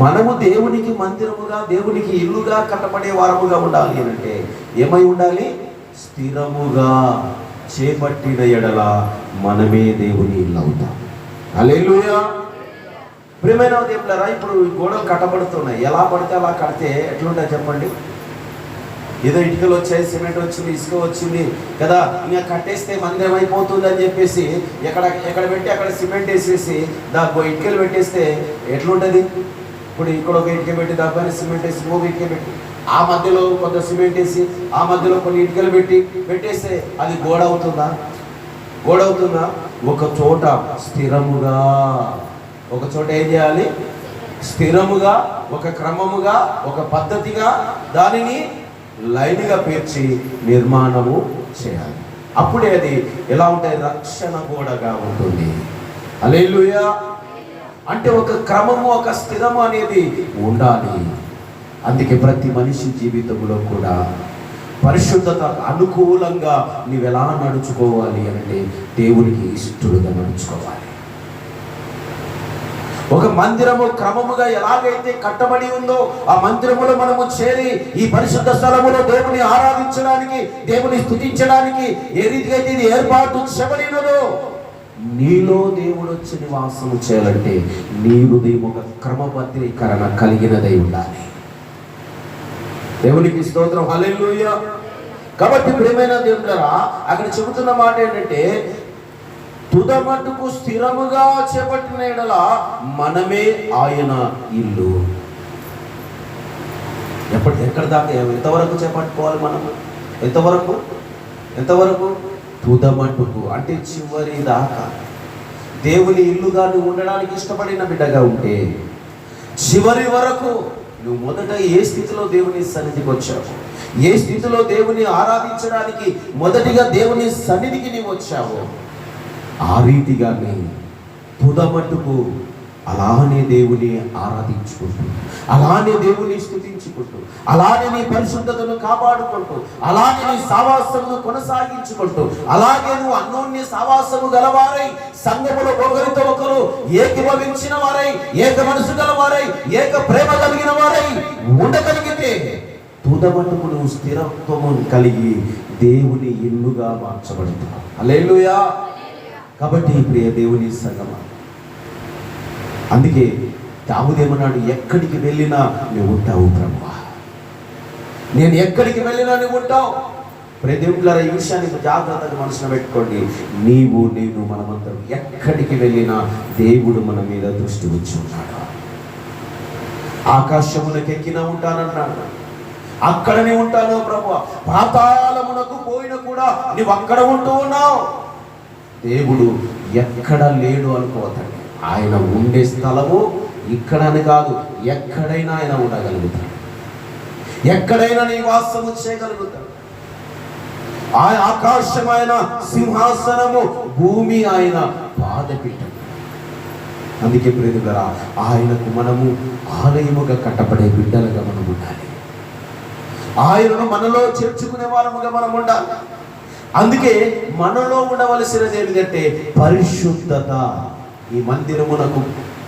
మనము దేవునికి మందిరముగా, దేవునికి ఇల్లుగా కట్టబడే వారముగా ఉండాలి అంటే ఏమై ఉండాలి? స్థిరముగా చేపట్టిన ఎడల మనమే దేవుని ఇల్లు అవుతాం. హల్లెలూయా. ప్రియమైన దేవులారా, ఇప్పుడు గోడలు కట్టబడుతున్నాయి. ఎలా పడితే అలా కడితే ఎట్లుంటాయి చెప్పండి? ఏదో ఇటుకలు వచ్చాయి, సిమెంట్ వచ్చింది, ఇసుక వచ్చింది కదా, ఇంకా కట్టేస్తే మందిరం అయిపోతుంది అని చెప్పేసి ఎక్కడ పెట్టి అక్కడ సిమెంట్ వేసేసి ఇటుకలు పెట్టేస్తే ఎట్లుంటుంది? ఇప్పుడు ఇక్కడ ఒక ఇటుక పెట్టి దానిపైన సిమెంట్ వేసి ఇంకొక ఇటుక పెట్టి ఆ మధ్యలో కొంత సిమెంట్ వేసి ఆ మధ్యలో కొన్ని ఇటుకలు పెట్టేస్తే అది గోడ అవుతుందా? గోడ అవుతుందా? ఒక చోట స్థిరముగా, ఒక చోట ఏం చేయాలి? స్థిరముగా, ఒక క్రమముగా, ఒక పద్ధతిగా దానిని లైన్గా పేర్చి నిర్మాణము చేయాలి. అప్పుడే అది ఎలా ఉంటాయి? రక్షణ గోడగా ఉంటుంది. హల్లెలూయా. అంటే ఒక క్రమము, ఒక స్థిరము అనేది ఉండాలి. అందుకే ప్రతి మనిషి జీవితంలో కూడా పరిశుద్ధత అనుకూలంగా నీవెలా నడుచుకోవాలి అంటే దేవునికి ఇష్టడుగా నడుచుకోవాలి. ఒక మందిరము క్రమముగా ఎలాగైతే కట్టబడి ఉందో ఆ మందిరములో మనము చేరి ఈ పరిశుద్ధ స్థలములో దేవుని ఆరాధించడానికి, దేవుని స్తుతించడానికి ఏ రీతిగా అయితే ఇది ఏర్పాటు చేయబడినదో, నీలో దేవుడు వచ్చి నివాసము చేయాలంటే నీ హృదయం ఒక క్రమబద్ధీకరణ కలిగినదై ఉండాలి. దేవునికి స్తోత్రం. హల్లెలూయా. కాబట్టి ప్రియమైన దేవులారా, అక్కడ చెబుతున్న మాట ఏంటంటే, తుదమట్టుకు స్థిరముగా చేపట్టిన ఎడల మనమే ఆయన ఇల్లు. ఎక్కడ దాకా ఎంతవరకు చేపట్టుకోవాలి మనము? ఎంతవరకు? తుదమట్టుకు అంటే చివరి దాకా. దేవుని ఇల్లుగా నువ్వు ఉండడానికి ఇష్టపడిన బిడ్డగా ఉంటే చివరి వరకు నువ్వు మొదట ఏ స్థితిలో దేవుని సన్నిధికి వచ్చావు, ఏ స్థితిలో దేవుని ఆరాధించడానికి మొదటిగా దేవుని సన్నిధికి నీవు వచ్చావు, ఆ రీతిగానే తుదమట్టుకు అలానే దేవుని ఆరాధించుకుంటూ, అలానే దేవుని స్తుతించుకుంటూ, అలానే నీ పరిశుద్ధతను కాపాడుకుంటూ, అలానే నీ సావాసమును కొనసాగించుకుంటూ, అలాగే నువ్వు అన్యోన్య సావాసము గలవారై సంఘములో ఒకరితో ఒకరు ఏకీభవించిన వారై, ఏక మనసు గలవారై, ఏక ప్రేమ కలిగిన వారై ఉండగలిగితే తుదమటుకు నువ్వు స్థిరత్వము కలిగి దేవుని ఇల్లుగా మార్చబడతావు. హల్లెలూయా. కాబట్టి ప్రియ దేవుని సంగమా, అందుకే దావీదేమన్నాడు, ఎక్కడికి వెళ్ళినా నువ్వు ఉంటావు ప్రభువా, నేను ఎక్కడికి వెళ్ళినా నువ్వు ఉంటావు. ప్రదేవులారా, ఈ విషయాన్ని జాగ్రత్తగా మనసులో పెట్టుకోండి. నీవు నేను మనమందరం ఎక్కడికి వెళ్ళినా దేవుడు మన మీద దృష్టి ఉంచి ఉన్నాడు. ఆకాశమునకు ఎక్కినా ఉంటానన్నాడు, అక్కడనే ఉంటాను ప్రభువా. పాతాళమునకు పోయినా కూడా నువ్వు అక్కడ ఉంటూ ఉన్నావు. దేవుడు ఎక్కడ లేడు అనుకోవద్దండి. ఆయన ఉండే స్థలము ఇక్కడని కాదు, ఎక్కడైనా ఆయన ఉండగలుగుతాడు, ఎక్కడైనా నివాసము చేయగలుగుతాడు. ఆయన ఆకాశమైన సింహాసనము, భూమి ఆయన పాదపీఠం. అందుకే ప్రియరా, ఆయనకు మనము ఆలయముగా కట్టబడే బిడ్డలుగా మనం ఉండాలి. ఆయనను మనలో చేర్చుకునే వారముగా మనం ఉండాలి. అందుకే మనలో ఉండవలసినది ఏంటంటే పరిశుద్ధత. ఈ మందిరమునకు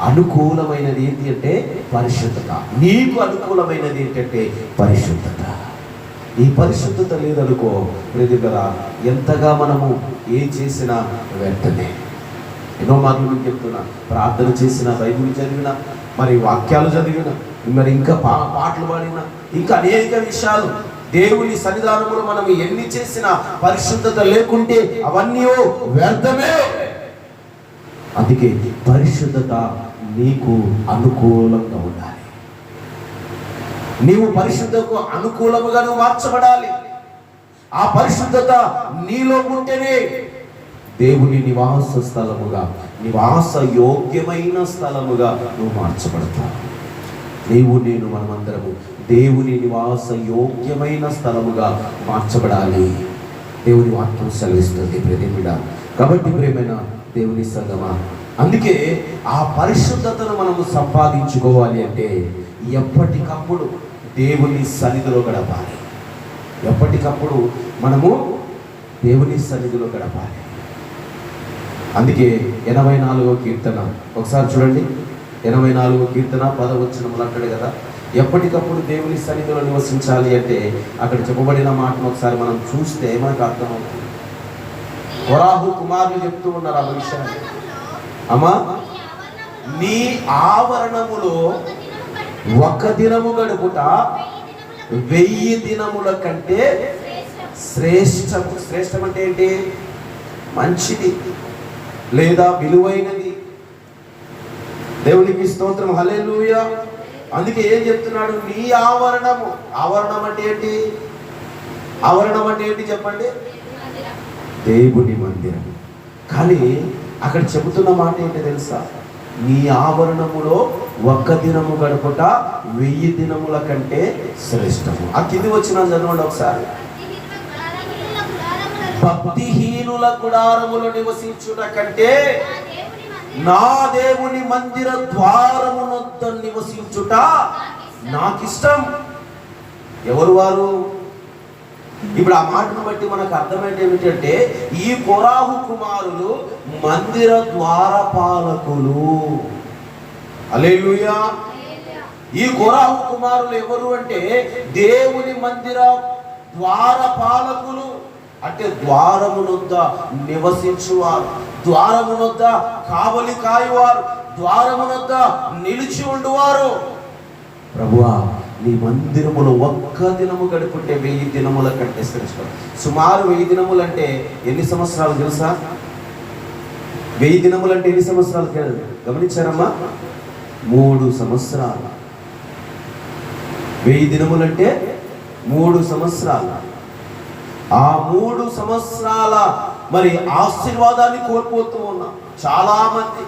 అనుకూలమైనది ఏంటి అంటే పరిశుద్ధత. నీకు అనుకూలమైనది ఏంటంటే పరిశుద్ధత. ఈ పరిశుద్ధత లేదనుకో ప్రియరా, ఎంతగా మనము ఏం చేసినా వెంటనే. ఎన్నో మార్లు మీకు చెప్తున్నా, ప్రార్థన చేసిన, బైబిల్ చదివిన, మరి వాక్యాలు చదివిన, మరి ఇంకా పాటలు పాడిన, ఇంకా అనేక విషయాలు దేవుని సన్నిధానంలో మనం ఎన్ని చేసినా పరిశుద్ధత లేకుంటే అవన్నీ వ్యర్థమే. అందుకే పరిశుద్ధత నీకు అనుకూలంగా ఉండాలి. నీవు పరిశుద్ధకు అనుకూలముగా నువ్వు మార్చబడాలి. ఆ పరిశుద్ధత నీలో ఉంటేనే దేవుని నివాస స్థలముగా, నివాస యోగ్యమైన స్థలముగా నువ్వు మార్చబడతావు. నీవు నేను మనమందరము దేవుని నివాస యోగ్యమైన స్థలముగా మార్చబడాలి. దేవుని వాక్యం సెలవిస్తుంది ప్రియమిడ. కాబట్టి ప్రియమైన దేవుని సంగమా, అందుకే ఆ పరిశుద్ధతను మనము సంపాదించుకోవాలి అంటే ఎప్పటికప్పుడు దేవుని సన్నిధిలో గడపాలి. ఎప్పటికప్పుడు మనము దేవుని సన్నిధిలో గడపాలి. అందుకే 84వ కీర్తన ఒకసారి చూడండి. 84వ కీర్తన 10వ వచనములు అంటాడు కదా, ఎప్పటికప్పుడు దేవుని సన్నిధిలో నివసించాలి అంటే అక్కడ చెప్పబడిన మాటను ఒకసారి మనం చూస్తే మనకు అర్థమవుతుంది. కొరాహు కుమారులు చెప్తూ ఉన్నారు ఆ విషయాన్ని. అమ్మా, నీ ఆవరణములో ఒక దినము గడుపుట 1000 దినముల కంటే శ్రేష్టము. శ్రేష్టం అంటే ఏంటి? మంచిది లేదా విలువైనది. దేవునికి స్తోత్రం, హల్లెలూయా. అందుకే ఏం చెప్తున్నాడు? నీ ఆవరణము. ఆవరణం అంటే ఏంటి? ఆవరణం అంటే ఏంటి చెప్పండి? దేవుని మందిరం. కానీ అక్కడ చెబుతున్న మాట ఏంటి తెలుసా? నీ ఆవరణములో 1 దినము గడుపుట 1000 దినముల కంటే శ్రేష్టము. ఆ కింది వచ్చిన చదవండి ఒకసారి. భక్తిహీనుల గుడారములో నివసించుట కంటే నా దేవుని మందిర ద్వారమునొద్ద నివసించుట నాకిష్టం. ఎవరు వారు? ఇప్పుడు ఆ మాటను బట్టి మనకు అర్థమైంది ఏమిటంటే ఈ కొరాహు కుమారులు మందిర ద్వారపాలకులు. హల్లెలూయా. ఈ కొరాహు కుమారులు ఎవరు అంటే దేవుని మందిర ద్వారపాలకులు. అంటే ద్వారమునొద్ద నివసించువారు, ద్వారమునొద్ద కావలి కాయువారు, ద్వారమునొద్ద నిలిచి ఉండువారు. ప్రభువా, నీ మందిరములో 1 దినము గడుపుంటే 1000 దినముల కంటే శ్రేష్టం. సుమారు 1000 దినములు అంటే ఎన్ని సంవత్సరాలు తెలుసా? 1000 దినములు అంటే ఎన్ని సంవత్సరాలు గమనించారమ్మా? 3 సంవత్సరాలు. 1000 దినములు అంటే 3 సంవత్సరాలు. ఆ 3 సంవత్సరాల మరి ఆశీర్వాదాన్ని కోల్పోతూ ఉన్నాం చాలా మంది.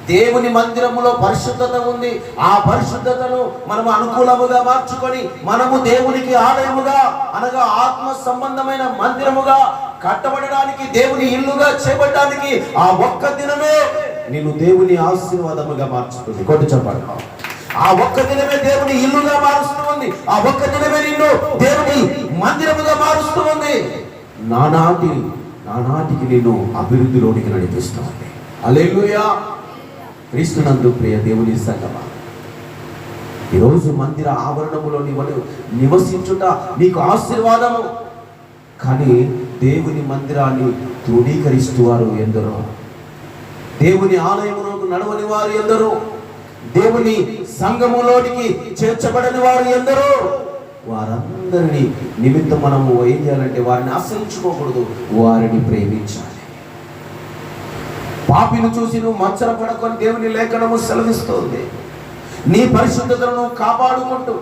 దేవుని మందిరములో పరిశుద్ధత ఉంది. ఆ పరిశుద్ధతను మనము అనుకూలముగా మార్చుకొని మనము దేవునికి ఆలయముగా అనగా ఆత్మ సంబంధమైన మందిరముగా కట్టబడడానికి, దేవుని ఇల్లుగా చేయబడడానికి ఆ 1 దినమే నిన్ను దేవుని ఆశీర్వాదముగా మార్చుతుంది. కొట్టు చెప్పండి. ఆ ఒక్క దినమే దేవుని ఇల్లుగా మారుస్తూ ఉంది. ఆ ఒక్క దినమే నిన్ను దేవుని మందిరముగా మారుస్తూ ఉంది. నానాటికి నిన్ను అభివృద్ధిలోనికి నడిపిస్తూ ఉంది. హల్లెలూయా. క్రీస్తునందు ప్రియ దేవుని సంగమా, ఈరోజు మందిర ఆవరణములో నివసించుట నీకు ఆశీర్వాదము. కానీ దేవుని మందిరాన్ని తృణీకరిస్తూ వారు ఎందరో, దేవుని ఆలయములోకి నడవని వారు ఎందరో, దేవుని సంఘములోనికి చేర్చబడని వారు ఎందరో, వారందరినీ నిమిత్తం మనము ఏం చేయాలంటే వారిని ఆశ్రయించుకోకూడదు, వారిని ప్రేమించాలి. పాపిని చూసి నువ్వు మత్సరపడకొని దేవుని లేఖనము సెలవిస్తోంది. నీ పరిశుద్ధతను కాపాడుకుంటూ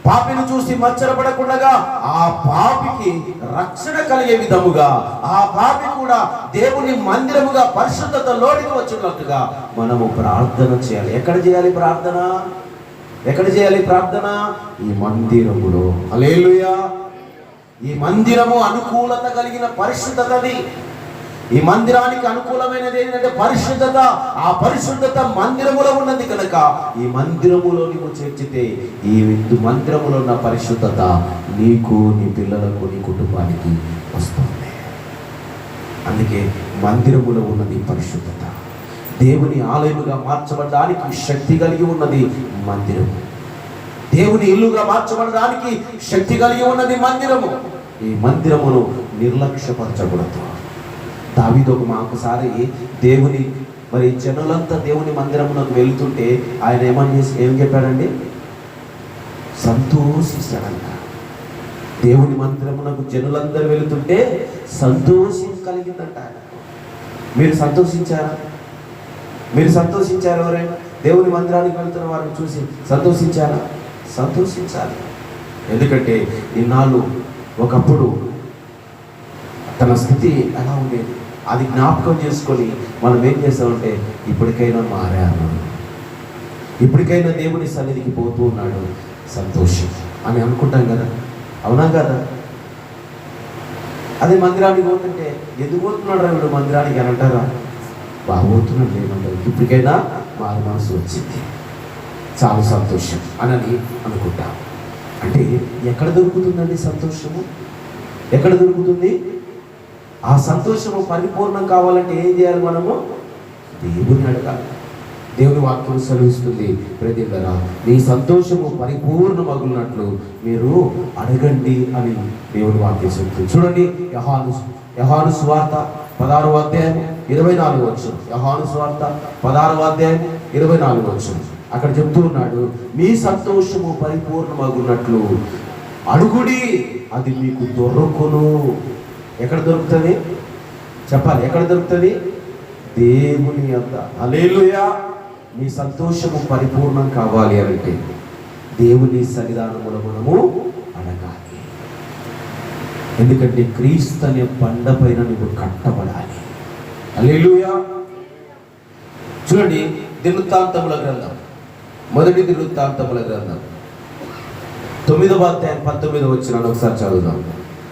పాపిని చూసి మత్సరపడకుండా ఆ పాపికి రక్షణ కలిగే విధముగా ఆ పాపి కూడా దేవుని మందిరముగా పరిశుద్ధతలోనికి వచ్చినట్టుగా మనము ప్రార్థన చేయాలి. ఎక్కడ చేయాలి ప్రార్థన? ఎక్కడ చేయాలి ప్రార్థన? ఈ మందిరములో. హల్లెలూయా. ఈ మందిరము అనుకూలత కలిగిన పరిశుద్ధతది. ఈ మందిరానికి అనుకూలమైనది ఏంటంటే పరిశుద్ధత. ఆ పరిశుద్ధత మందిరములో ఉన్నది కనుక ఈ మందిరములో నీవు చేర్చితే ఈ మందిరములో ఉన్న పరిశుద్ధత నీకు, నీ పిల్లలకు, నీ కుటుంబానికి వస్తుంది. అందుకే మందిరములో ఉన్నది పరిశుద్ధత. దేవుని ఆలయముగా మార్చబడడానికి శక్తి కలిగి ఉన్నది మందిరము. దేవుని ఇల్లుగా మార్చబడడానికి శక్తి కలిగి ఉన్నది మందిరము. ఈ మందిరమును నిర్లక్ష్యపరచకూడదు. దావీదు ఒకసారి దేవుని జనులంతా దేవుని మందిరమునకు వెళ్తుంటే ఆయన ఏం చెప్పాడండి? సంతోషిస్తాడంట. దేవుని మందిరమునకు జనులందరూ వెళుతుంటే సంతోషం కలిగిందంట. మీరు సంతోషించారా? మీరు సంతోషించారు? ఎవరైనా దేవుని మందిరానికి వెళ్తున్న వారిని చూసి సంతోషించారా? సంతోషించాలి. ఎందుకంటే ఇన్నాళ్ళు ఒకప్పుడు తన స్థితి ఎలా ఉండేది అది జ్ఞాపకం చేసుకొని మనం ఏం చేస్తామంటే ఇప్పటికైనా మారాను, ఇప్పటికైనా దేవుని సన్నిధికి పోతూ ఉన్నాడు, సంతోషం అని అనుకుంటాం కదా. అవునా కదా? అదే మందిరానికి పోతుంటే ఎందుకు పోతున్నాడు రా వీడు మందిరానికి అని అంటారా? బాగుపోతున్నాడు లేమంటారు. ఇప్పటికైనా మారు మనసు వచ్చింది, చాలా సంతోషం అని అనుకుంటాం. అంటే ఎక్కడ దొరుకుతుందండి సంతోషము? ఎక్కడ దొరుకుతుంది? ఆ సంతోషము పరిపూర్ణం కావాలంటే ఏం చేయాలి? మనము దేవుని అడగాలి. దేవుని వాక్యం సెలవిస్తుంది, ప్రజలారా నీ సంతోషము పరిపూర్ణమగునట్లు మీరు అడగండి అని దేవుని వాక్యం చెప్తుంది. చూడండి, యోహాను సువార్త 16వ అధ్యాయం 24వ వచనం. యోహాను సువార్త 16వ అధ్యాయం 24వ వచనం. అక్కడ చెప్తూ ఉన్నాడు, మీ సంతోషము పరిపూర్ణమగునట్లు అడుగుడి, అది మీకు దొరకును. ఎక్కడ దొరుకుతుంది? చెప్పాలి, ఎక్కడ దొరుకుతుంది? దేవుని యొద్ద. హల్లెలూయా. మీ సంతోషము పరిపూర్ణం కావాలి అంటే దేవుని సన్నిధానములో మనము అడగాలి. ఎందుకంటే క్రీస్తు అనే బండ పైన నువ్వు కట్టబడాలి. హల్లెలూయా. చూడండి, దినవృత్తాంతముల గ్రంథం, మొదటి దినవృత్తాంతముల గ్రంథం 9వ అధ్యాయం 19వ వచనాన్ని ఒకసారి చదువుదాం.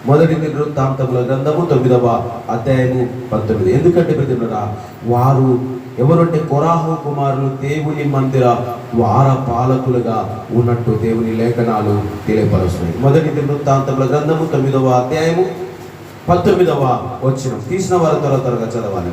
మొదటి దినవృత్తాంతముల గ్రంథము 9వ అధ్యాయము 19. ఎందుకంటే ప్రజలారా వారు ఎవరంటే కొరాహు కుమారులు దేవుని మందిర ద్వారపాలకులుగా ఉన్నట్టు దేవుని లేఖనాలు తెలియపరుస్తున్నాయి. మొదటి దినవృత్తాంతముల గ్రంథము 9వ అధ్యాయము 19వ వచనం. తీసిన వారు త్వరగా చదవాలి.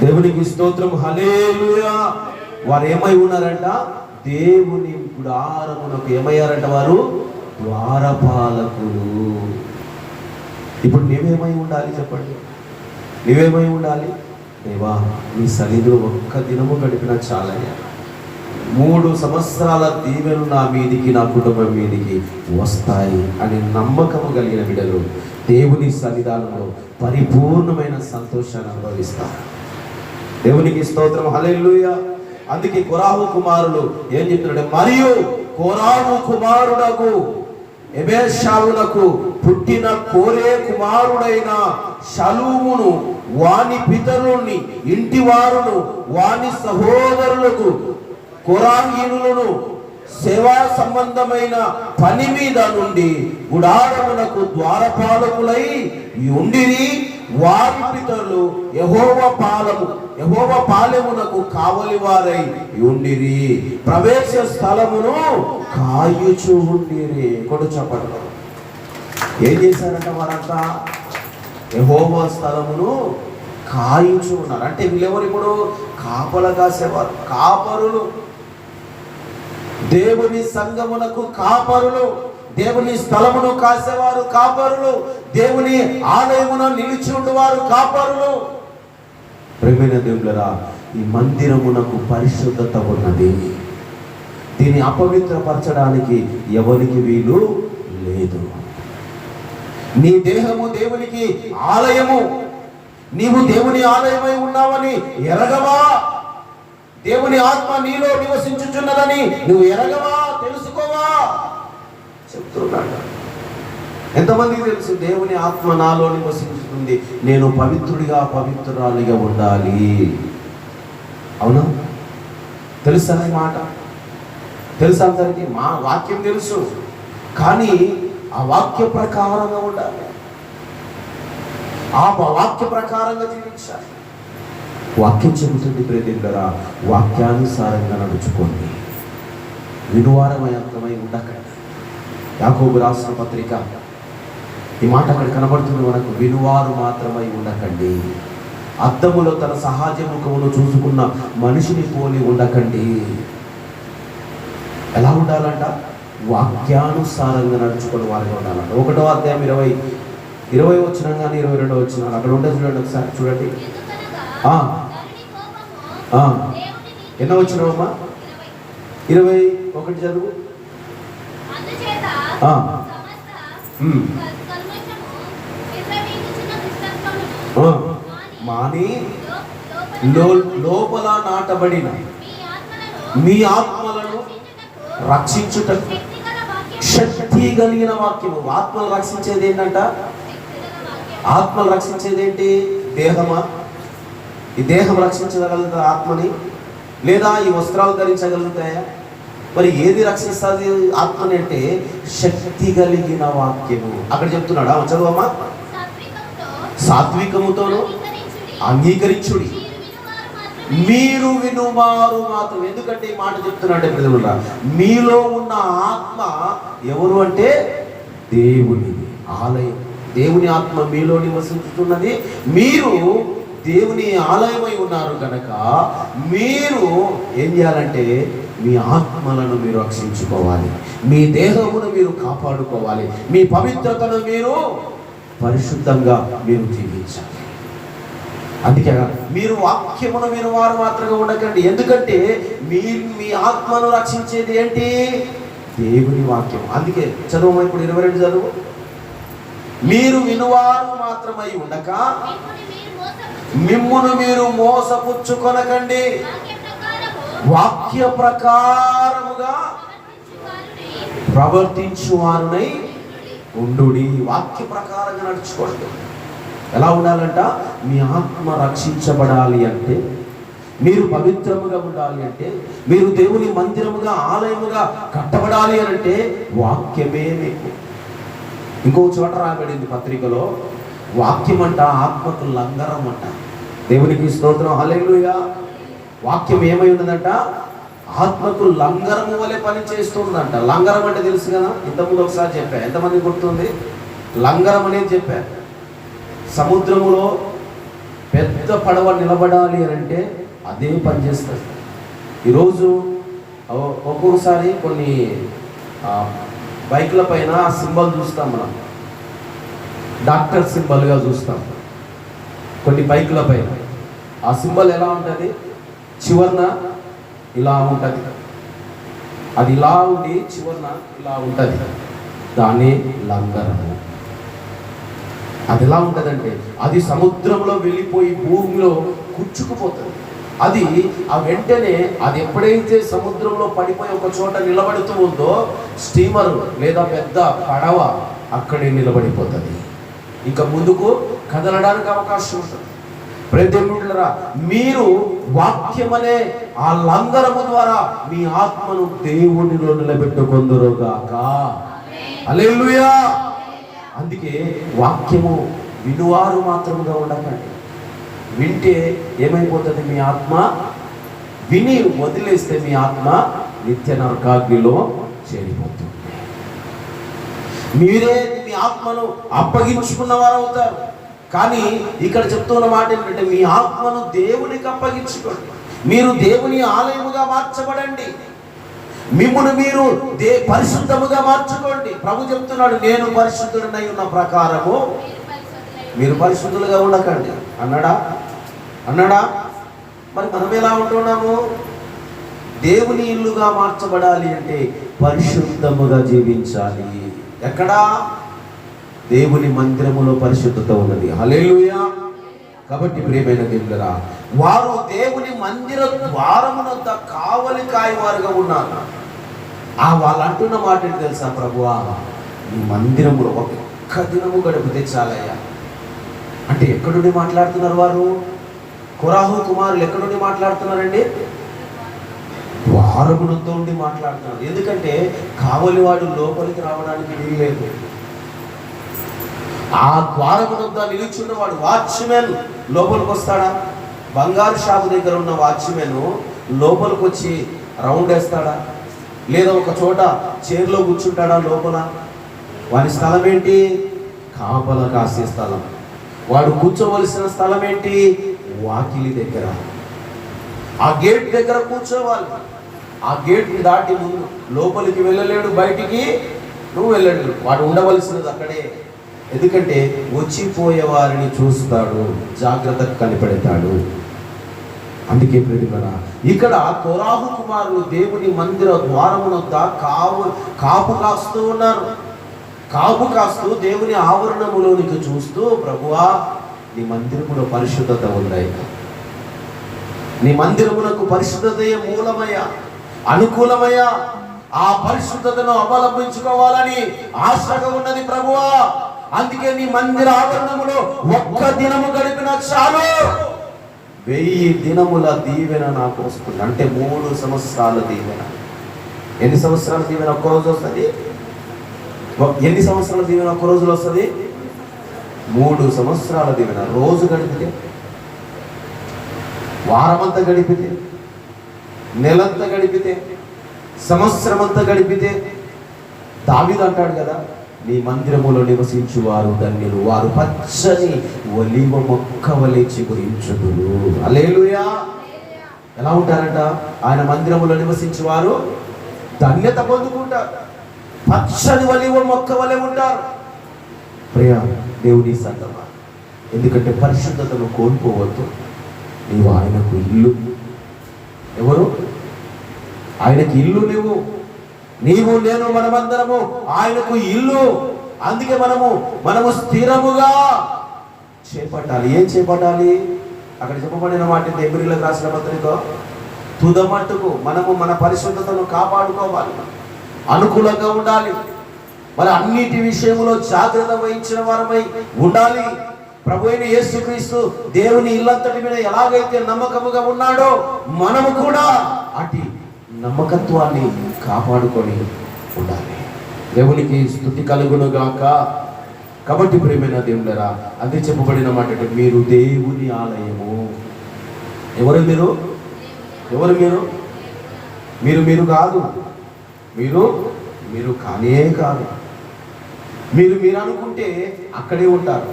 దేవునికి స్తోత్రం. హల్లెలూయా. వారు ఏమై ఉన్నారంట? దేవుని గుడారమునకు ఏమయ్యారంట? వారు ద్వారపాలకులు. ఇప్పుడు నీవేమై ఉండాలి చెప్పండి? నీవేమై ఉండాలి? దేవా, నీ సన్నిధిలో ఒక్క దినము గడిపినా చాలయ్యా, 3 సంవత్సరాల దీవెనలు నా మీదికి, నా కుటుంబం మీదికి వస్తాయి అని నమ్మకము కలిగిన బిడ్డలు దేవుని సన్నిధానంలో పరిపూర్ణమైన సంతోషాన్ని అనుభవిస్తారు. దేవునికి స్తోత్రం. హల్లెలూయా. అందుకే కొరాహు కుమారులు ఏం చెప్తున్నాడు? మరియు కొరాహు కుమారుడకు ఎబేషావునకు పుట్టిన కోరే కుమారుడైన షలూమును వాని పితరుల్ని ఇంటి వారును వాని సహోదరులకు కొరాహీనులను సేవా సంబంధమైన పని మీద నుండి గుడారమునకు ద్వారపాలకులై ఉండిరి. వారి పితరులు యెహోవా పాలెమునకు కావలి వారై ఉండిరి. ప్రవేశ స్థలమును కాయుచు ఉండిరి. కొడు చెప్పండి, ఏం చేశారంట వారంతా? యెహోవా స్థలమును కాయుచు ఉన్నారు. అంటే వీళ్ళెవరు? ఇప్పుడు కాపలా కాసేవారు, కాపరులు, దేవుని సంఘమునకు కాపరులు, దేవుని స్థలమును కాసేవారు కాపరులు, దేవుని ఆలయమున నిలిచి ఉండేవారు కాపరులు. ప్రేమైన దేవులరా, ఈ మందిరమునకు పరిశుద్ధత ఉన్నది. దీన్ని అపవిత్రపరచడానికి ఎవరికి వీలు లేదు. నీ దేహము దేవునికి ఆలయము, నీవు దేవుని ఆలయమై ఉన్నావని ఎరగవా? దేవుని ఆత్మ నీలో నివసించుచున్నదని నువ్వు ఎరగవా? తెలుసుకోవా? చెప్తున్నాడు. ఎంతమందికి తెలుసు దేవుని ఆత్మ నాలో నివసించుతుంది, నేను పవిత్రుడిగా పవిత్రురాలిగా ఉండాలి? అవునా? తెలుసా ఈ మాట? తెలుసా అందరికీ? మా వాక్యం తెలుసు, కానీ ఆ వాక్య ప్రకారంగా ఉండాలి, ఆ వాక్య ప్రకారంగా జీవించాలి. వాక్యం చెబుతుంది ప్రేమికులారా, వాక్యానుసారంగా నడుచుకోండి, వినువారమై ఉండకండి. యాకోబు రాసిన పత్రిక ఈ మాట అక్కడ కనబడుతుంది మనకు. వినువారు మాత్రమై ఉండకండి, అద్దములో తన సహజ ముఖమును చూసుకున్న మనిషిని పోలి ఉండకండి. ఎలా ఉండాలంట? వాక్యానుసారంగా నడుచుకుని వారిగా ఉండాలంట. 1వ అధ్యాయం 20 వచ్చిన కానీ 22 వచ్చిన అక్కడ ఉంటుంది చూడండి, ఒకసారి చూడండి. ఎన్నో వచ్చినావమ్మా? 21 చదువు. మాని లోపల నాటబడిన మీ ఆత్మలను రక్షించుటకు శక్తి కలిగిన వాక్యము. ఆత్మలు రక్షించేది ఏంటంట? ఆత్మలు రక్షించేది ఏంటి? దేహమా? ఈ దేహం రక్షించగలుగుతా ఆత్మని? లేదా ఈ వస్త్రాలు ధరించగలుగుతాయా? మరి ఏది రక్షిస్తుంది ఆత్మని అంటే? శక్తి కలిగిన వాక్యము. అక్కడ చెప్తున్నాడా? చదువమ్మా. సాత్వికముతోను అంగీకరించుడి, మీరు వినువారు మాత్రం. ఎందుకంటే ఈ మాట చెప్తున్నాడు ప్రజలుగా, మీలో ఉన్న ఆత్మ ఎవరు అంటే దేవుని ఆలయం. దేవుని ఆత్మ మీలో నివసించుతున్నది, మీరు దేవుని ఆలయమై ఉన్నారు కనుక మీరు ఏం చేయాలంటే మీ ఆత్మలను మీరు రక్షించుకోవాలి, మీ దేహమును మీరు కాపాడుకోవాలి, మీ పవిత్రతను మీరు పరిశుద్ధంగా మీరు జీవించాలి. అందుకే మీరు వాక్యమును మీరు వారు మాత్రమే ఉండకండి. ఎందుకంటే మీ ఆత్మను రక్షించేది ఏంటి? దేవుని వాక్యం. అందుకే చదువు ఇప్పుడు 22 చదువు. మీరు వినువారు మాత్రమై ఉండక మిమ్మును మీరు మోసపుచ్చుకొనకండి, వాక్య ప్రకారముగా ప్రవర్తించువారునై ఉండుడి. వాక్య ప్రకారంగా నడుచుకోండి. ఎలా ఉండాలంట? మీ ఆత్మ రక్షించబడాలి అంటే, మీరు పవిత్రముగా ఉండాలి అంటే, మీరు దేవుని మందిరముగా ఆలయముగా కట్టబడాలి అని అంటే వాక్యమే మీకు. ఇంకో చోట రాబడింది పత్రికలో, వాక్యం అంట ఆత్మకు లంగరం అంట. దేవునికి స్తోత్రం, హల్లెలూయా. వాక్యం ఏమై ఉన్నదంట? ఆత్మకు లంగరము వలె పని చేస్తుందంట. లంగరం అంటే తెలుసు కదా, ఇంతకుముందు ఒకసారి చెప్పా. ఎంతమంది గుర్తుంది? లంగరం అనేది చెప్పా. సముద్రములో పెద్ద పడవ నిలబడాలి అని అంటే అదే పని చేస్తుంది. ఈరోజు ఒక్కొక్కసారి కొన్ని బైక్ల పైన సింబల్ చూస్తాం మనం, డాక్టర్ సింబల్గా చూస్తాం. కొన్ని బైక్ల పైన ఆ సింబల్ ఎలా ఉంటుంది? చివరన ఇలా ఉంటుంది, అది ఇలా ఉండి చివరన ఇలా ఉంటుంది, దాన్ని లంగరము. అది ఎలా ఉంటుందంటే అది సముద్రంలో వెళ్ళిపోయి భూమిలో కూర్చుకుపోతుంది. అది ఆ వెంటనే అది ఎప్పుడైతే సముద్రంలో పడిపోయి ఒక చోట నిలబడుతూ ఉందో, స్టీమర్ లేదా పెద్ద పడవ అక్కడే నిలబడిపోతుంది, ఇంకా ముందుకు కదలడానికి అవకాశం ఉంటుంది. ప్రేమికులారా, మీరు వాక్యమనే ఆ లంగరము ద్వారా మీ ఆత్మను దేవునిలో నిలబెట్టుకొందురుగాక. హల్లెలూయా. అందుకే వాక్యము వినువారు మాత్రముగా ఉండకండి. వింటే ఏమైపోతుంది? మీ ఆత్మ విని వదిలేస్తే మీ ఆత్మ నిత్య నరకాగ్నిలో చేరిపోతుంది. మీరే మీ ఆత్మను అప్పగించుకున్న వారు అవుతారు. కానీ ఇక్కడ చెప్తున్న మాట ఏంటంటే, మీ ఆత్మను దేవునికి అప్పగించుకోండి. మీరు దేవుని ఆలయముగా మార్చబడండి. మిమ్మును మీరు పరిశుద్ధముగా మార్చుకోండి. ప్రభు చెప్తున్నాడు, నేను పరిశుద్ధుడనై ఉన్న ప్రకారము మీరు పరిశుద్ధులుగా ఉండకండి అన్నాడా? మరి మనం ఎలా ఉంటున్నాము? దేవుని ఇల్లుగా మార్చబడాలి అంటే పరిశుద్ధముగా జీవించాలి. ఎక్కడా? దేవుని మందిరములో పరిశుద్ధత ఉన్నది. హల్లెలూయా. కాబట్టి ప్రియమైన దేవులారా, వారు దేవుని మందిర ద్వారమునంత కావలి కాయవారుగా ఉన్నారు. వాళ్ళు అంటున్న మాట ఏంటి తెలుసా? ప్రభువా, ఈ మందిరములో ఒక్క దినము గడిపితే చాలయ్యా. అంటే ఎక్కడుండి మాట్లాడుతున్నారు వారు? కొరాహు కుమారులు ఎక్కడుండి మాట్లాడుతున్నారండి? ద్వారమునంతో ఉండి మాట్లాడుతున్నారు. ఎందుకంటే కావలివాడు లోపలికి రావడానికి వీల్లేదు. ఆ ద్వారమునంతా నిలుచున్నవాడు వాచ్మెన్ లోపలికి వస్తాడా? బంగారు షాపు దగ్గర ఉన్న వాచ్మెన్ లోపలికి వచ్చి రౌండ్ వేస్తాడా? లేదా ఒక చోట చైర్లో కూర్చుంటాడా లోపల? వాని స్థలం ఏంటి? కాపలా కాసే స్థలం. వాడు కూర్చోవలసిన స్థలం ఏంటి? వాకిలి దగ్గర. ఆ గేట్ దగ్గర కూర్చోవాలి. ఆ గేట్ దాటి ముందు లోపలికి వెళ్ళలేడు, బయటికి నువ్వు వెళ్ళలేడు. వాడు ఉండవలసినది అక్కడే. ఎందుకంటే వచ్చిపోయే వారిని చూస్తాడు, జాగ్రత్తగా కనిపెడతాడు. అందుకే ప్రేమికులారా, ఇక్కడ కొరాహు కుమారులు దేవుని మందిర ద్వారమునంత కాపు కాస్తూ ఉన్నారు. కాపు కాస్తూ దేవుని ఆవరణములోనికి చూస్తూ, ప్రభువా, నీ మందిరములో పరిశుద్ధత ఉందయ్య, నీ మందిరమునకు పరిశుద్ధతయే మూలమయ్యా, అనుకూలమయ్యా. ఆ పరిశుద్ధతను అవలంబించుకోవాలని ఆశగా ఉన్నది ప్రభువా. అందుకే నీ మందిర ఆవరణములో ఒక్క దినము గడిపిన చాలు, 1000 దినముల దీవెన నాకు వస్తుంది. అంటే 3 సంవత్సరాల దీవెన. ఎన్ని సంవత్సరాల దీవెన ఒక్క రోజు వస్తుంది? ఎన్ని సంవత్సరాల దీవెన ఒక్క రోజులో వస్తుంది? 3 సంవత్సరాల దీవెన. రోజు గడిపితే, వారమంతా గడిపితే, నెలంతా గడిపితే, సంవత్సరం అంతా గడిపితే, దావీదు అంటాడు కదా, నీ మందిరములో నివసించువారు ధన్యులు, వారు పచ్చని ఒలీవ మొక్క వలె చిగురించుదురు. హల్లెలూయా. ఎలా ఉంటారంట? ఆయన మందిరములో నివసించువారు ధన్యత పొందుకుంటారు, పచ్చని ఒలీవ మొక్క వలె ఉంటారు. ప్రియ దేవుని సంగమా, ఎందుకంటే పరిశుద్ధతను కోల్పోవద్దు. నీవు ఆయనకు ఇల్లు. ఎవరు? ఆయనకి ఇల్లు. నీవు నేను మనమందరము ఆయనకు ఇల్లు. అందుకే మనము స్థిరముగా చేపట్టాలి. ఏం చేపట్టాలి? అక్కడ చెప్పబడిన వాటిని హెబ్రీయులకు రాసిన పత్రిక, తుదమట్టుకు మనము మన పరిశుద్ధతను కాపాడుకోవాలి, అనుకూలంగా ఉండాలి. మరి అన్నిటి విషయంలో జాగ్రత్త వహించిన వారమై ఉండాలి. ప్రభు అయిన యేసుక్రీస్తు దేవుని ఇల్లంతటి మీద ఎలాగైతే నమ్మకముగా ఉన్నాడో, మనము కూడా అటు నమ్మకత్వాన్ని కాపాడుకొని ఉండాలి. దేవునికి స్తుతి కలుగునుగాక. కాబట్టి ప్రియమైన దేవులారా, అదే చెప్పబడిన మాట, మీరు దేవుని ఆలయము. ఎవరు మీరు? మీరు కాదు. మీరు కానే కాదు. మీరు అనుకుంటే అక్కడే ఉంటారు.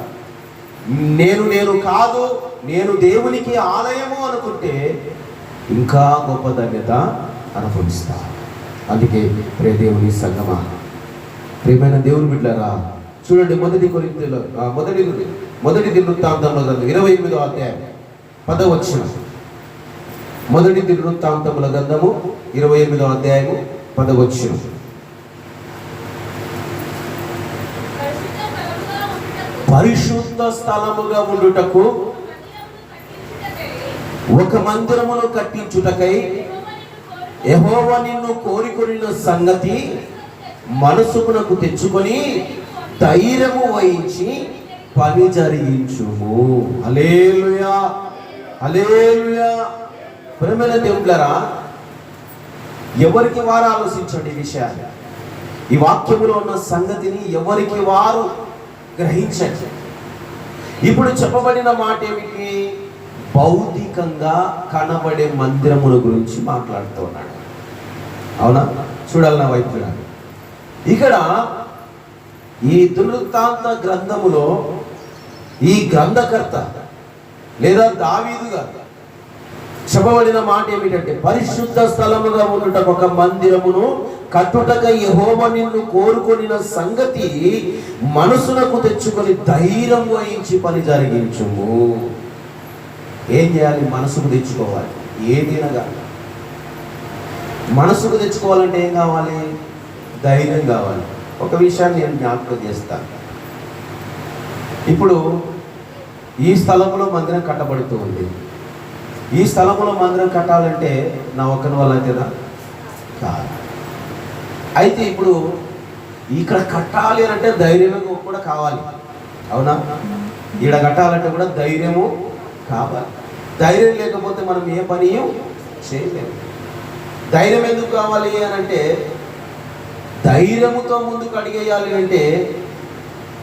నేను కాదు, నేను దేవునికి ఆలయము అనుకుంటే ఇంకా గొప్ప ధన్యత అనుభవిస్తా. అందుకే ప్రియ దేవుని సంగమా, ప్రియమైన దేవుని బిడ్డలారా, చూడండి, మొదటి దినవృత్తాంతంలో 28వ అధ్యాయం 10వ వచనం. మొదటి దినవృత్తాంతముల గ్రంథము 28వ అధ్యాయము 10వ వచనం. పరిశుద్ధ స్థలముగా ఉండుటకు ఒక మందిరమును కట్టించుటకై యెహోవా నిన్ను కోరుకొనిన సంగతి మనసుకునకు తెచ్చుకొని ధైర్యము వహించి పని జరిగించుము. హల్లెలూయా, హల్లెలూయా. ప్రేమైన దేవులారా, ఎవరికి వారు ఆలోచించండి ఈ విషయాన్ని. ఈ వాక్యములో ఉన్న సంగతిని ఎవరికి వారు గ్రహించండి. ఇప్పుడు చెప్పబడిన మాట ఏమిటి? భౌతికంగా కనబడే మందిరముల గురించి మాట్లాడుతూ ఉన్నాడు. అవునా? చూడాలి నా వైపు. ఇక్కడ ఈ దినవృత్తాంత గ్రంథములో ఈ గ్రంథకర్త లేదా దావీదు గారు చెప్పబడిన మాట ఏమిటంటే, పరిశుద్ధ స్థలముగా ఉండుటకు ఒక మందిరమును కట్టుటకై యెహోవా నిన్ను కోరుకొనిన సంగతి మనసునకు తెచ్చుకొని ధైర్యం వహించి పని జరిగించుము. ఏం చేయాలి? మనసుకు తెచ్చుకోవాలి. ఏదైనా మనసుకు తెచ్చుకోవాలంటే ఏం కావాలి? ధైర్యం కావాలి. ఒక విషయాన్ని నేను జ్ఞాపకం చేస్తాను. ఇప్పుడు ఈ స్థలంలో మందిరం కట్టబడుతూ ఉంది. ఈ స్థలంలో మందిరం కట్టాలంటే నా ఒక్కని వల్ల అవుతుందా? కాదు. అయితే ఇప్పుడు ఇక్కడ కట్టాలి అంటే ధైర్యము కూడా కావాలి. అవునా? ఈడ కట్టాలంటే కూడా ధైర్యము కావాలి. ధైర్యం లేకపోతే మనం ఏ పని చేయలేము. ధైర్యం ఎందుకు కావాలి అని అంటే, ధైర్యముతో ముందుకు అడిగేయాలి అంటే,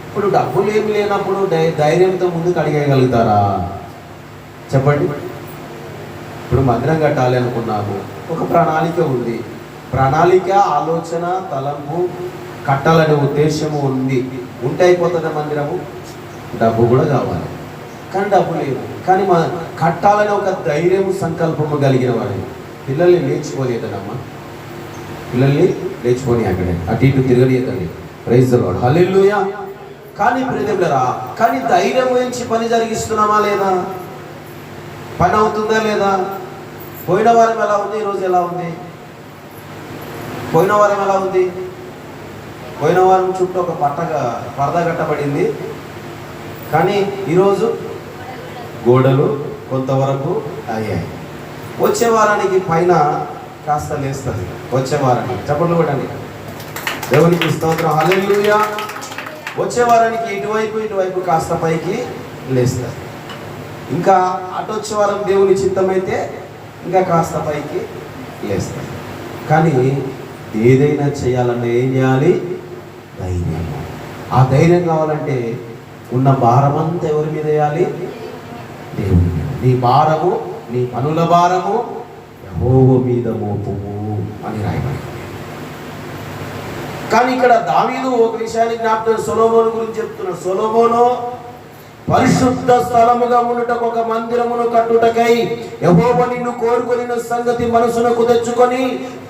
ఇప్పుడు డబ్బులు ఏమి లేనప్పుడు ధైర్యంతో ముందుకు అడిగేయగలుగుతారా? చెప్పండి. ఇప్పుడు మందిరం కట్టాలి అనుకున్నాము, ఒక ప్రణాళిక ఉంది. ప్రణాళిక, ఆలోచన, తలంపు, కట్టాలనే ఉద్దేశము ఉంది. ఉంటే అయిపోతుందా మందిరము? డబ్బు కూడా కావాలి, కానీ డబ్బు లేదు. కానీ కట్టాలని ఒక ధైర్యం, సంకల్పము కలిగిన వాడు. పిల్లల్ని లేచిపోలేదమ్మా, పిల్లల్ని లేచిపోని అక్కడే అటు ఇటు తిరగలేదండి. ప్రైజ్ ది లార్డ్, హల్లెలూయా. కానీ ప్రియదేవులారా, కానీ ధైర్యం వహించి పని జరిగిస్తున్నామా లేదా? పని అవుతుందా లేదా? పోయిన వారం ఎలా ఉంది? ఈరోజు ఎలా ఉంది? పోయిన వారం ఎలా ఉంది? పోయిన వారం చుట్టూ ఒక పరద కట్టబడింది, కానీ ఈరోజు గోడలు కొంతవరకు అయ్యాయి. వచ్చే వారానికి పైన కాస్త లేస్తుంది. వచ్చే వారానికి చప్పట్లు కొట్టండి, దేవునికి స్తోత్రం, హల్లెలూయా. వచ్చే వారానికి ఇటువైపు కాస్త పైకి లేస్తుంది. ఇంకా అటు వచ్చే వారం దేవుని చిత్తమైతే ఇంకా కాస్త పైకి లేస్తుంది. కానీ ఏదైనా చేయాలన్నా ఏం చేయాలి? ధైర్యం. ఆ ధైర్యం కావాలంటే ఉన్న భారమంతా ఎవరి మీద వేయాలి? దేవుని మీద. నీ భారము, నీ పనుల భారము యెహోవా మీద మోపుము అని రాయబడింది. కానీ ఇక్కడ దావీదు ఒక విషయాన్ని జ్ఞాపకం, సొలొమోను గురించి చెప్తున్నాడు. సొలొమోను పరిశుద్ధ స్థలముగా ఉండుటకు ఒక మందిరమును కట్టుటకై యెహోవా నిన్ను కోరుకొనిన సంగతి మనసునకు తెచ్చుకొని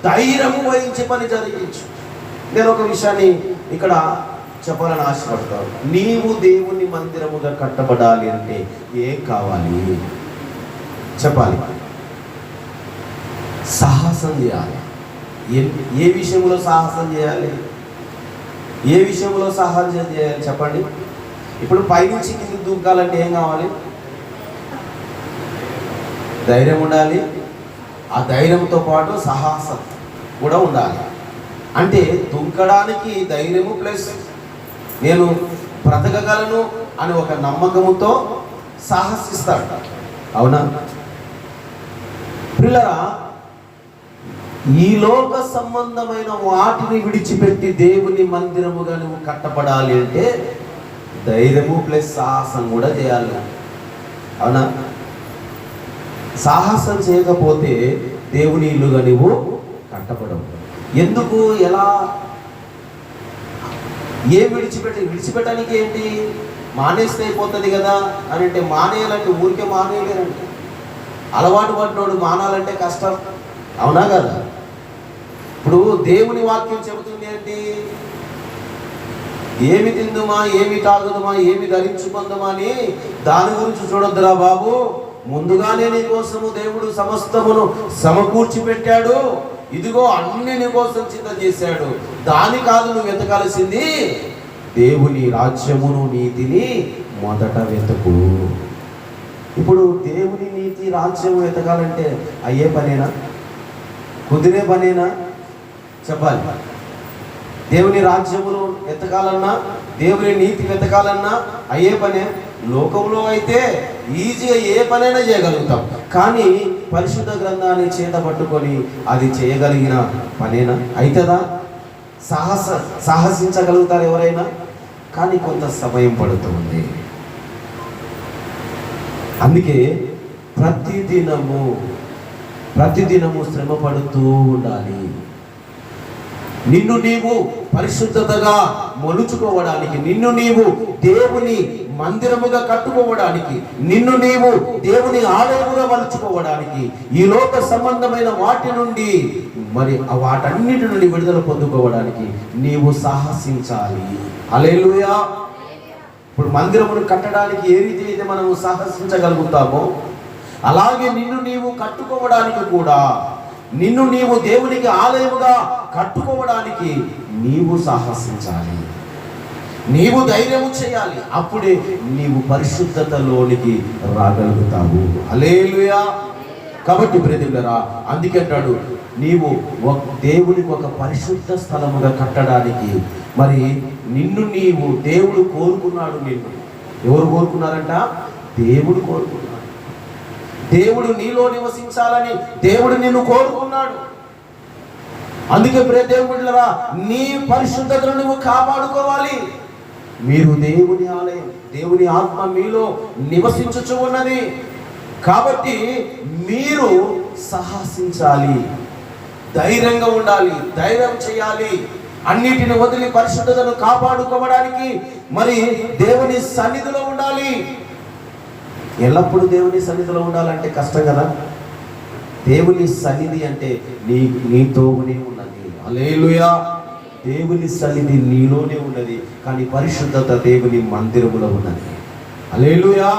ధైర్యము వహించి పని జరిగించు. నేను ఒక విషయాన్ని ఇక్కడ చెప్పాలని ఆశపడతాను. నీవు దేవుని మందిరముగా కట్టబడాలి అంటే ఏం కావాలి చెప్పాలి? సాహసం చేయాలి. ఏ విషయంలో సాహసం చేయాలి? ఏ విషయంలో సాహసం చేయాలి చెప్పండి? ఇప్పుడు పైనుంచి కింద దూకాలంటే ఏం కావాలి? ధైర్యం ఉండాలి. ఆ ధైర్యంతో పాటు సాహసం కూడా ఉండాలి. అంటే దుంకడానికి ధైర్యము ప్లస్ నేను బ్రతకగలను అని ఒక నమ్మకముతో సాహసిస్తాడు. అవునా ప్రియులారా? ఈ లోక సంబంధమైన వాటిని విడిచిపెట్టి దేవుని మందిరముగా నువ్వు కట్టబడాలి అంటే ధైర్యము ప్లస్ సాహసం కూడా చేయాలి. అవునా? సాహసం చేయకపోతే దేవుని ఇల్లుగా నువ్వు కట్టబడవు. ఎందుకు? ఎలా? ఏం విడిచిపెట్టడానికి ఏంటి? మానేస్తే అయిపోతుంది కదా అని అంటే మానేయాలంటే ఊరికే మానేయలేరంటే, అలవాటు పడినోడు మానాలంటే కష్టం. అవునా కదా? ఇప్పుడు దేవుని వాక్యం చెబుతుంది ఏంటి? ఏమి తిందుమా, ఏమి తాగుదుమా, ఏమి ధరించుకుందామా అని దాని గురించి చూడొద్దురా బాబు. ముందుగానే నీ కోసము దేవుడు సమస్తమును సమకూర్చి పెట్టాడు. ఇదిగో అన్ని నీ కోసం సిద్ధం చేశాడు. దాని కాదు నువ్వు వెతకాల్సింది, దేవుని రాజ్యమును నీతిని మొదట వెతుకు. ఇప్పుడు దేవుని నీతి రాజ్యము వెతకాలంటే అయ్యే పనేనా? కుదిరే పనేనా? చెప్పాలి. దేవుని రాజ్యమును ఎతకాలన్నా దేవుని నీతి వెతకాలన్నా అయ్యే పనే. లోకంలో అయితే ఈజీగా ఏ పనైనా చేయగలుగుతాం, కానీ పరిశుద్ధ గ్రంథాన్ని చేత పట్టుకొని అది చేయగలిగిన పనేనా? అవుతుందా? సాహసించగలుగుతారు ఎవరైనా? కానీ కొంత సమయం పడుతుంది. అందుకే ప్రతిదినము శ్రమ పడుతూ ఉండాలి. నిన్ను నీవు పరిశుద్ధతగా మలుచుకోవడానికి, నిన్ను నీవు దేవుని మందిరముగా కట్టుకోవడానికి, నిన్ను నీవు దేవుని ఆలయముగా మలుచుకోవడానికి, ఈ లోక సంబంధమైన వాటి నుండి మరి వాటన్నిటి నుండి విడుదల పొందుకోవడానికి నీవు సాహసించాలి. హల్లెలూయా. ఇప్పుడు మందిరమును కట్టడానికి ఏ రీతి అయితే మనము సాహసించగలుగుతామో, అలాగే నిన్ను నీవు కట్టుకోవడానికి కూడా, నిన్ను నీవు దేవునికి ఆలయముగా కట్టుకోవడానికి నీవు సాహసించాలి. నీవు ధైర్యము చేయాలి. అప్పుడే నీవు పరిశుద్ధతలోనికి రాగలుగుతావు. హల్లెలూయా. కాబట్టి ప్రియమిత్రులారా, అందుకే అంటాడు, నీవు దేవునికి ఒక పరిశుద్ధ స్థలముగా కట్టడానికి మరి నిన్ను నీవు, దేవుడు కోరుకున్నాడు. నిన్ను ఎవరు కోరుకున్నారంట? దేవుడు కోరుకున్నాడు. దేవుడు నీలో నివసించాలని దేవుడు నిన్ను కోరుకున్నాడు. అందుకే ప్రియ దేవుడిలరా, నీ పరిశుద్ధతను నువ్వు కాపాడుకోవాలి. మీరు దేవుని ఆలయం, దేవుని ఆత్మ మీలో నివసించుచు ఉన్నది. కాబట్టి మీరు సాహసించాలి, ధైర్యంగా ఉండాలి, ధైర్యం చేయాలి. అన్నిటిని వదిలి పరిశుద్ధతను కాపాడుకోవడానికి మరి దేవుని సన్నిధిలో ఉండాలి. ఎల్లప్పుడూ దేవుని సన్నిధిలో ఉండాలంటే కష్టం కదా. దేవుని సన్నిధి అంటే నీతోనే ఉన్నది. హల్లెలూయా. దేవుని సన్నిధి నీలోనే ఉన్నది, కానీ పరిశుద్ధత దేవుని మందిరములో ఉన్నది. హల్లెలూయా.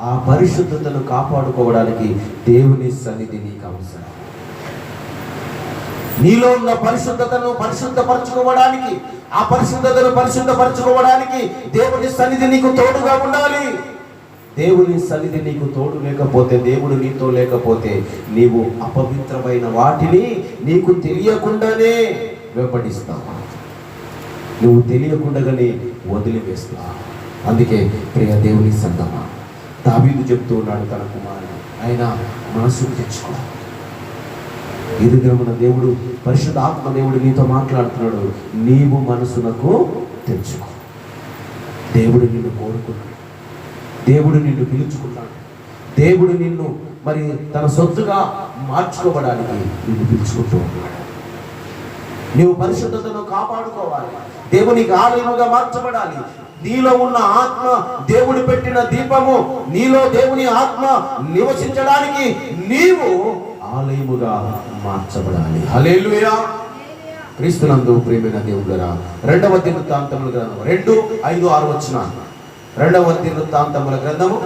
ఆ పరిశుద్ధతను కాపాడుకోవడానికి దేవుని సన్నిధి నీకు అవసరం. నీలో ఉన్న పరిశుద్ధతను పరిశుద్ధపరచుకోవడానికి, ఆ పరిశుద్ధతను పరిశుద్ధపరచుకోవడానికి దేవుని సన్నిధి నీకు తోడుగా ఉండాలి. దేవుని సన్నిధి నీకు తోడు లేకపోతే, దేవుడు నీతో లేకపోతే, నీవు అపవిత్రమైన వాటిని నీకు తెలియకుండానే వెంబడిస్తావు, నువ్వు తెలియకుండానే వదిలివేస్తావు. అందుకే ప్రియ దేవుని సంగమా, దావీదు చెప్తూ ఉన్నాడు తన కుమారుడు, ఆయన మనసుకు తెచ్చుకో. ఈ దినమున దేవుడు, పరిశుద్ధ ఆత్మ దేవుడు నీతో మాట్లాడుతున్నాడు. నీవు మనసునకు తెచ్చుకో. దేవుడు నిన్ను కోరుకున్నాడు, దేవుడు నిన్ను పిలుచుకున్నాడు, దేవుడు నిన్ను మరి తన సొత్తుగా మార్చుకోవడానికి నిన్ను పిలుచుకుంటూ ఉన్నాడు. నీవు పరిశుద్ధతను కాపాడుకోవాలి, దేవునికి ఆలయముగా మార్చబడాలి. నీలో ఉన్న ఆత్మ దేవుడు పెట్టిన దీపము, నీలో దేవుని ఆత్మ నివసించడానికి నీవు ఆలయముగా మార్చబడాలి. హల్లెలూయా. క్రీస్తునందు ప్రియమైన దేవులారా, 2వ దినవృత్తాంతముల గ్రంథము 2:5-6 వచనాలు. 2వ దినవృత్తాంతముల గ్రంథము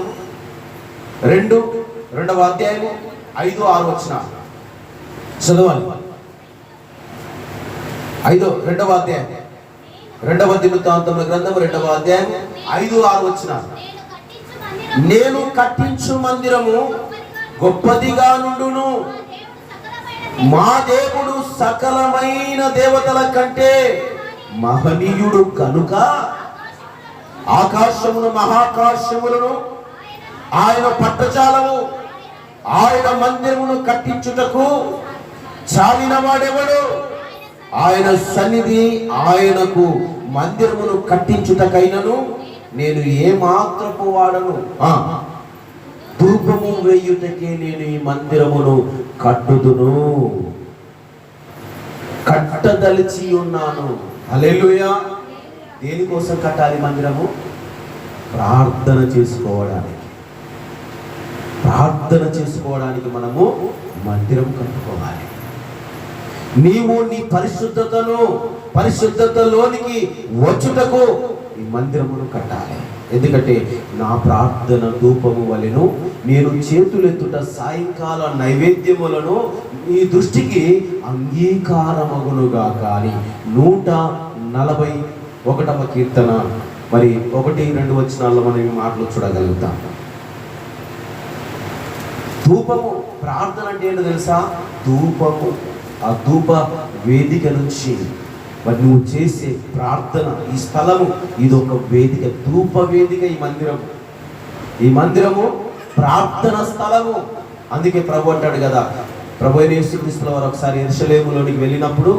2వ అధ్యాయము 5-6 వచనాలు చదవాలి. 2వ అధ్యాయం, 2వ దినవృత్తాంతముల గ్రంథము 2వ అధ్యాయం 5-6 వచనాలు. నేను కట్టించు మందిరము గొప్పదిగా నుండును, మా దేవుడు సకలమైన దేవతల కంటే మహనీయుడు కనుక ఆకాశమును మహాకాశములను ఆయన పట్టజాలము, ఆయన మందిరమును కట్టించుటకు చాలిన వాడెవడు? ఆయన సన్నిధి ఆయనకు మందిరమును కట్టించుటకైనను నేను ఏ మాత్రపు వాడను. ధూపము వేయుటకే నేను ఈ మందిరమును కట్టుదును, కట్టదలిచి ఉన్నాను. హల్లెలూయా. దేనికోసం కట్టాలి మందిరము? ప్రార్థన చేసుకోవడానికి. ప్రార్థన చేసుకోవడానికి మనము మందిరం కట్టుకోవాలి. నీవు నీ పరిశుద్ధతలోనికి వచ్చుటకు ఈ మందిరమును కట్టాలి. ఎందుకంటే నా ప్రార్థన ధూపము వలెను నేను చేతులెత్తుట సాయంకాల నైవేద్యములను ఈ దృష్టికి అంగీకారమగునుగా. కానీ 141వ కీర్తన మరి 1-2 వచనాల్లో మనం ఈ మాటలు చూడగలుగుతాం. ధూపము, ప్రార్థన అంటే ఏంటో తెలుసా? ధూపము, ఆ ధూప వేదిక నుంచి మరి నువ్వు చేసే ప్రార్థన, ఈ స్థలము ఇది ఒక వేదిక, ధూప వేదిక. ఈ మందిరము ప్రార్థన స్థలము. అందుకే ప్రభు అంటాడు కదా, ప్రభు అయిన యేసుక్రీస్తుల వారు ఒకసారి యెరూషలేములోనికి వెళ్ళినప్పుడు,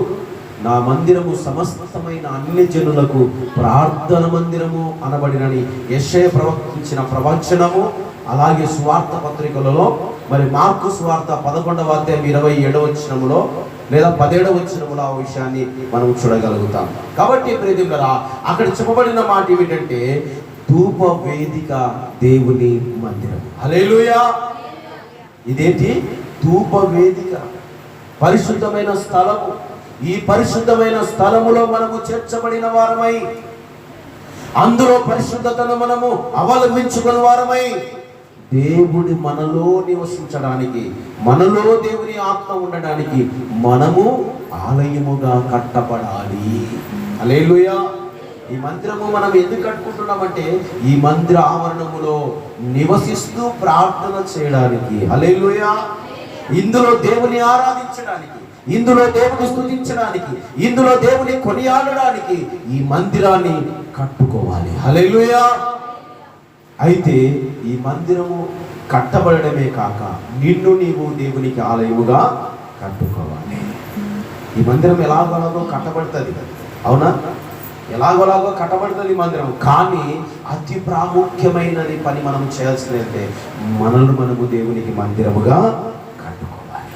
నా మందిరము సమస్తమైన అన్ని జనులకు ప్రార్థన మందిరము అనబడినని యెషయా ప్రవక్తించిన ప్రవచనము. అలాగే సువార్త పత్రికలలో మరి మార్కు సువార్త 11వ అధ్యాయం 27వ వచనములో లేదా 17వ వచనములో ఆ విషయాన్ని మనం చూడగలుగుతాం. కాబట్టి ప్రియమిత్రులారా, అక్కడ చెప్పబడిన మాట ఏమిటంటే ధూప వేదిక దేవుని మందిరం. హల్లెలూయా. ఇదేంటి? ధూప వేదిక, పరిశుద్ధమైన స్థలము. ఈ పరిశుద్ధమైన స్థలములో మనము చేర్చబడిన వారమై, అందులో పరిశుద్ధతను మనము అవలంబించుకున్న వారమై, దేవుడి మనలో నివసించడానికి, మనలో దేవుని ఆత్మ ఉండడానికి మనము ఆలయముగా కట్టబడాలి. హల్లెలూయా. ఈ మందిరము మనం ఎందుకు కట్టుకుంటున్నామంటే ఈ మందిర ఆవరణములో నివసిస్తూ ప్రార్థన చేయడానికి. హల్లెలూయా. ఇందులో దేవుని ఆరాధించడానికి, ఇందులో దేవుని స్తుతించడానికి, ఇందులో దేవుని కొనియాడడానికి ఈ మందిరాన్ని కట్టుకోవాలి. హల్లెలూయా. అయితే ఈ మందిరము కట్టబడమే కాక నిన్ను నీవు దేవునికి ఆలయముగా కట్టుకోవాలి. ఈ మందిరం ఎలాగోలాగో కట్టబడుతుంది, అవునా? ఎలాగోలాగో కట్టబడుతుంది ఈ మందిరం. కానీ అతి ప్రాముఖ్యమైనది పని మనం చేయాల్సిందంటే మనము దేవునికి మందిరముగా కట్టుకోవాలి.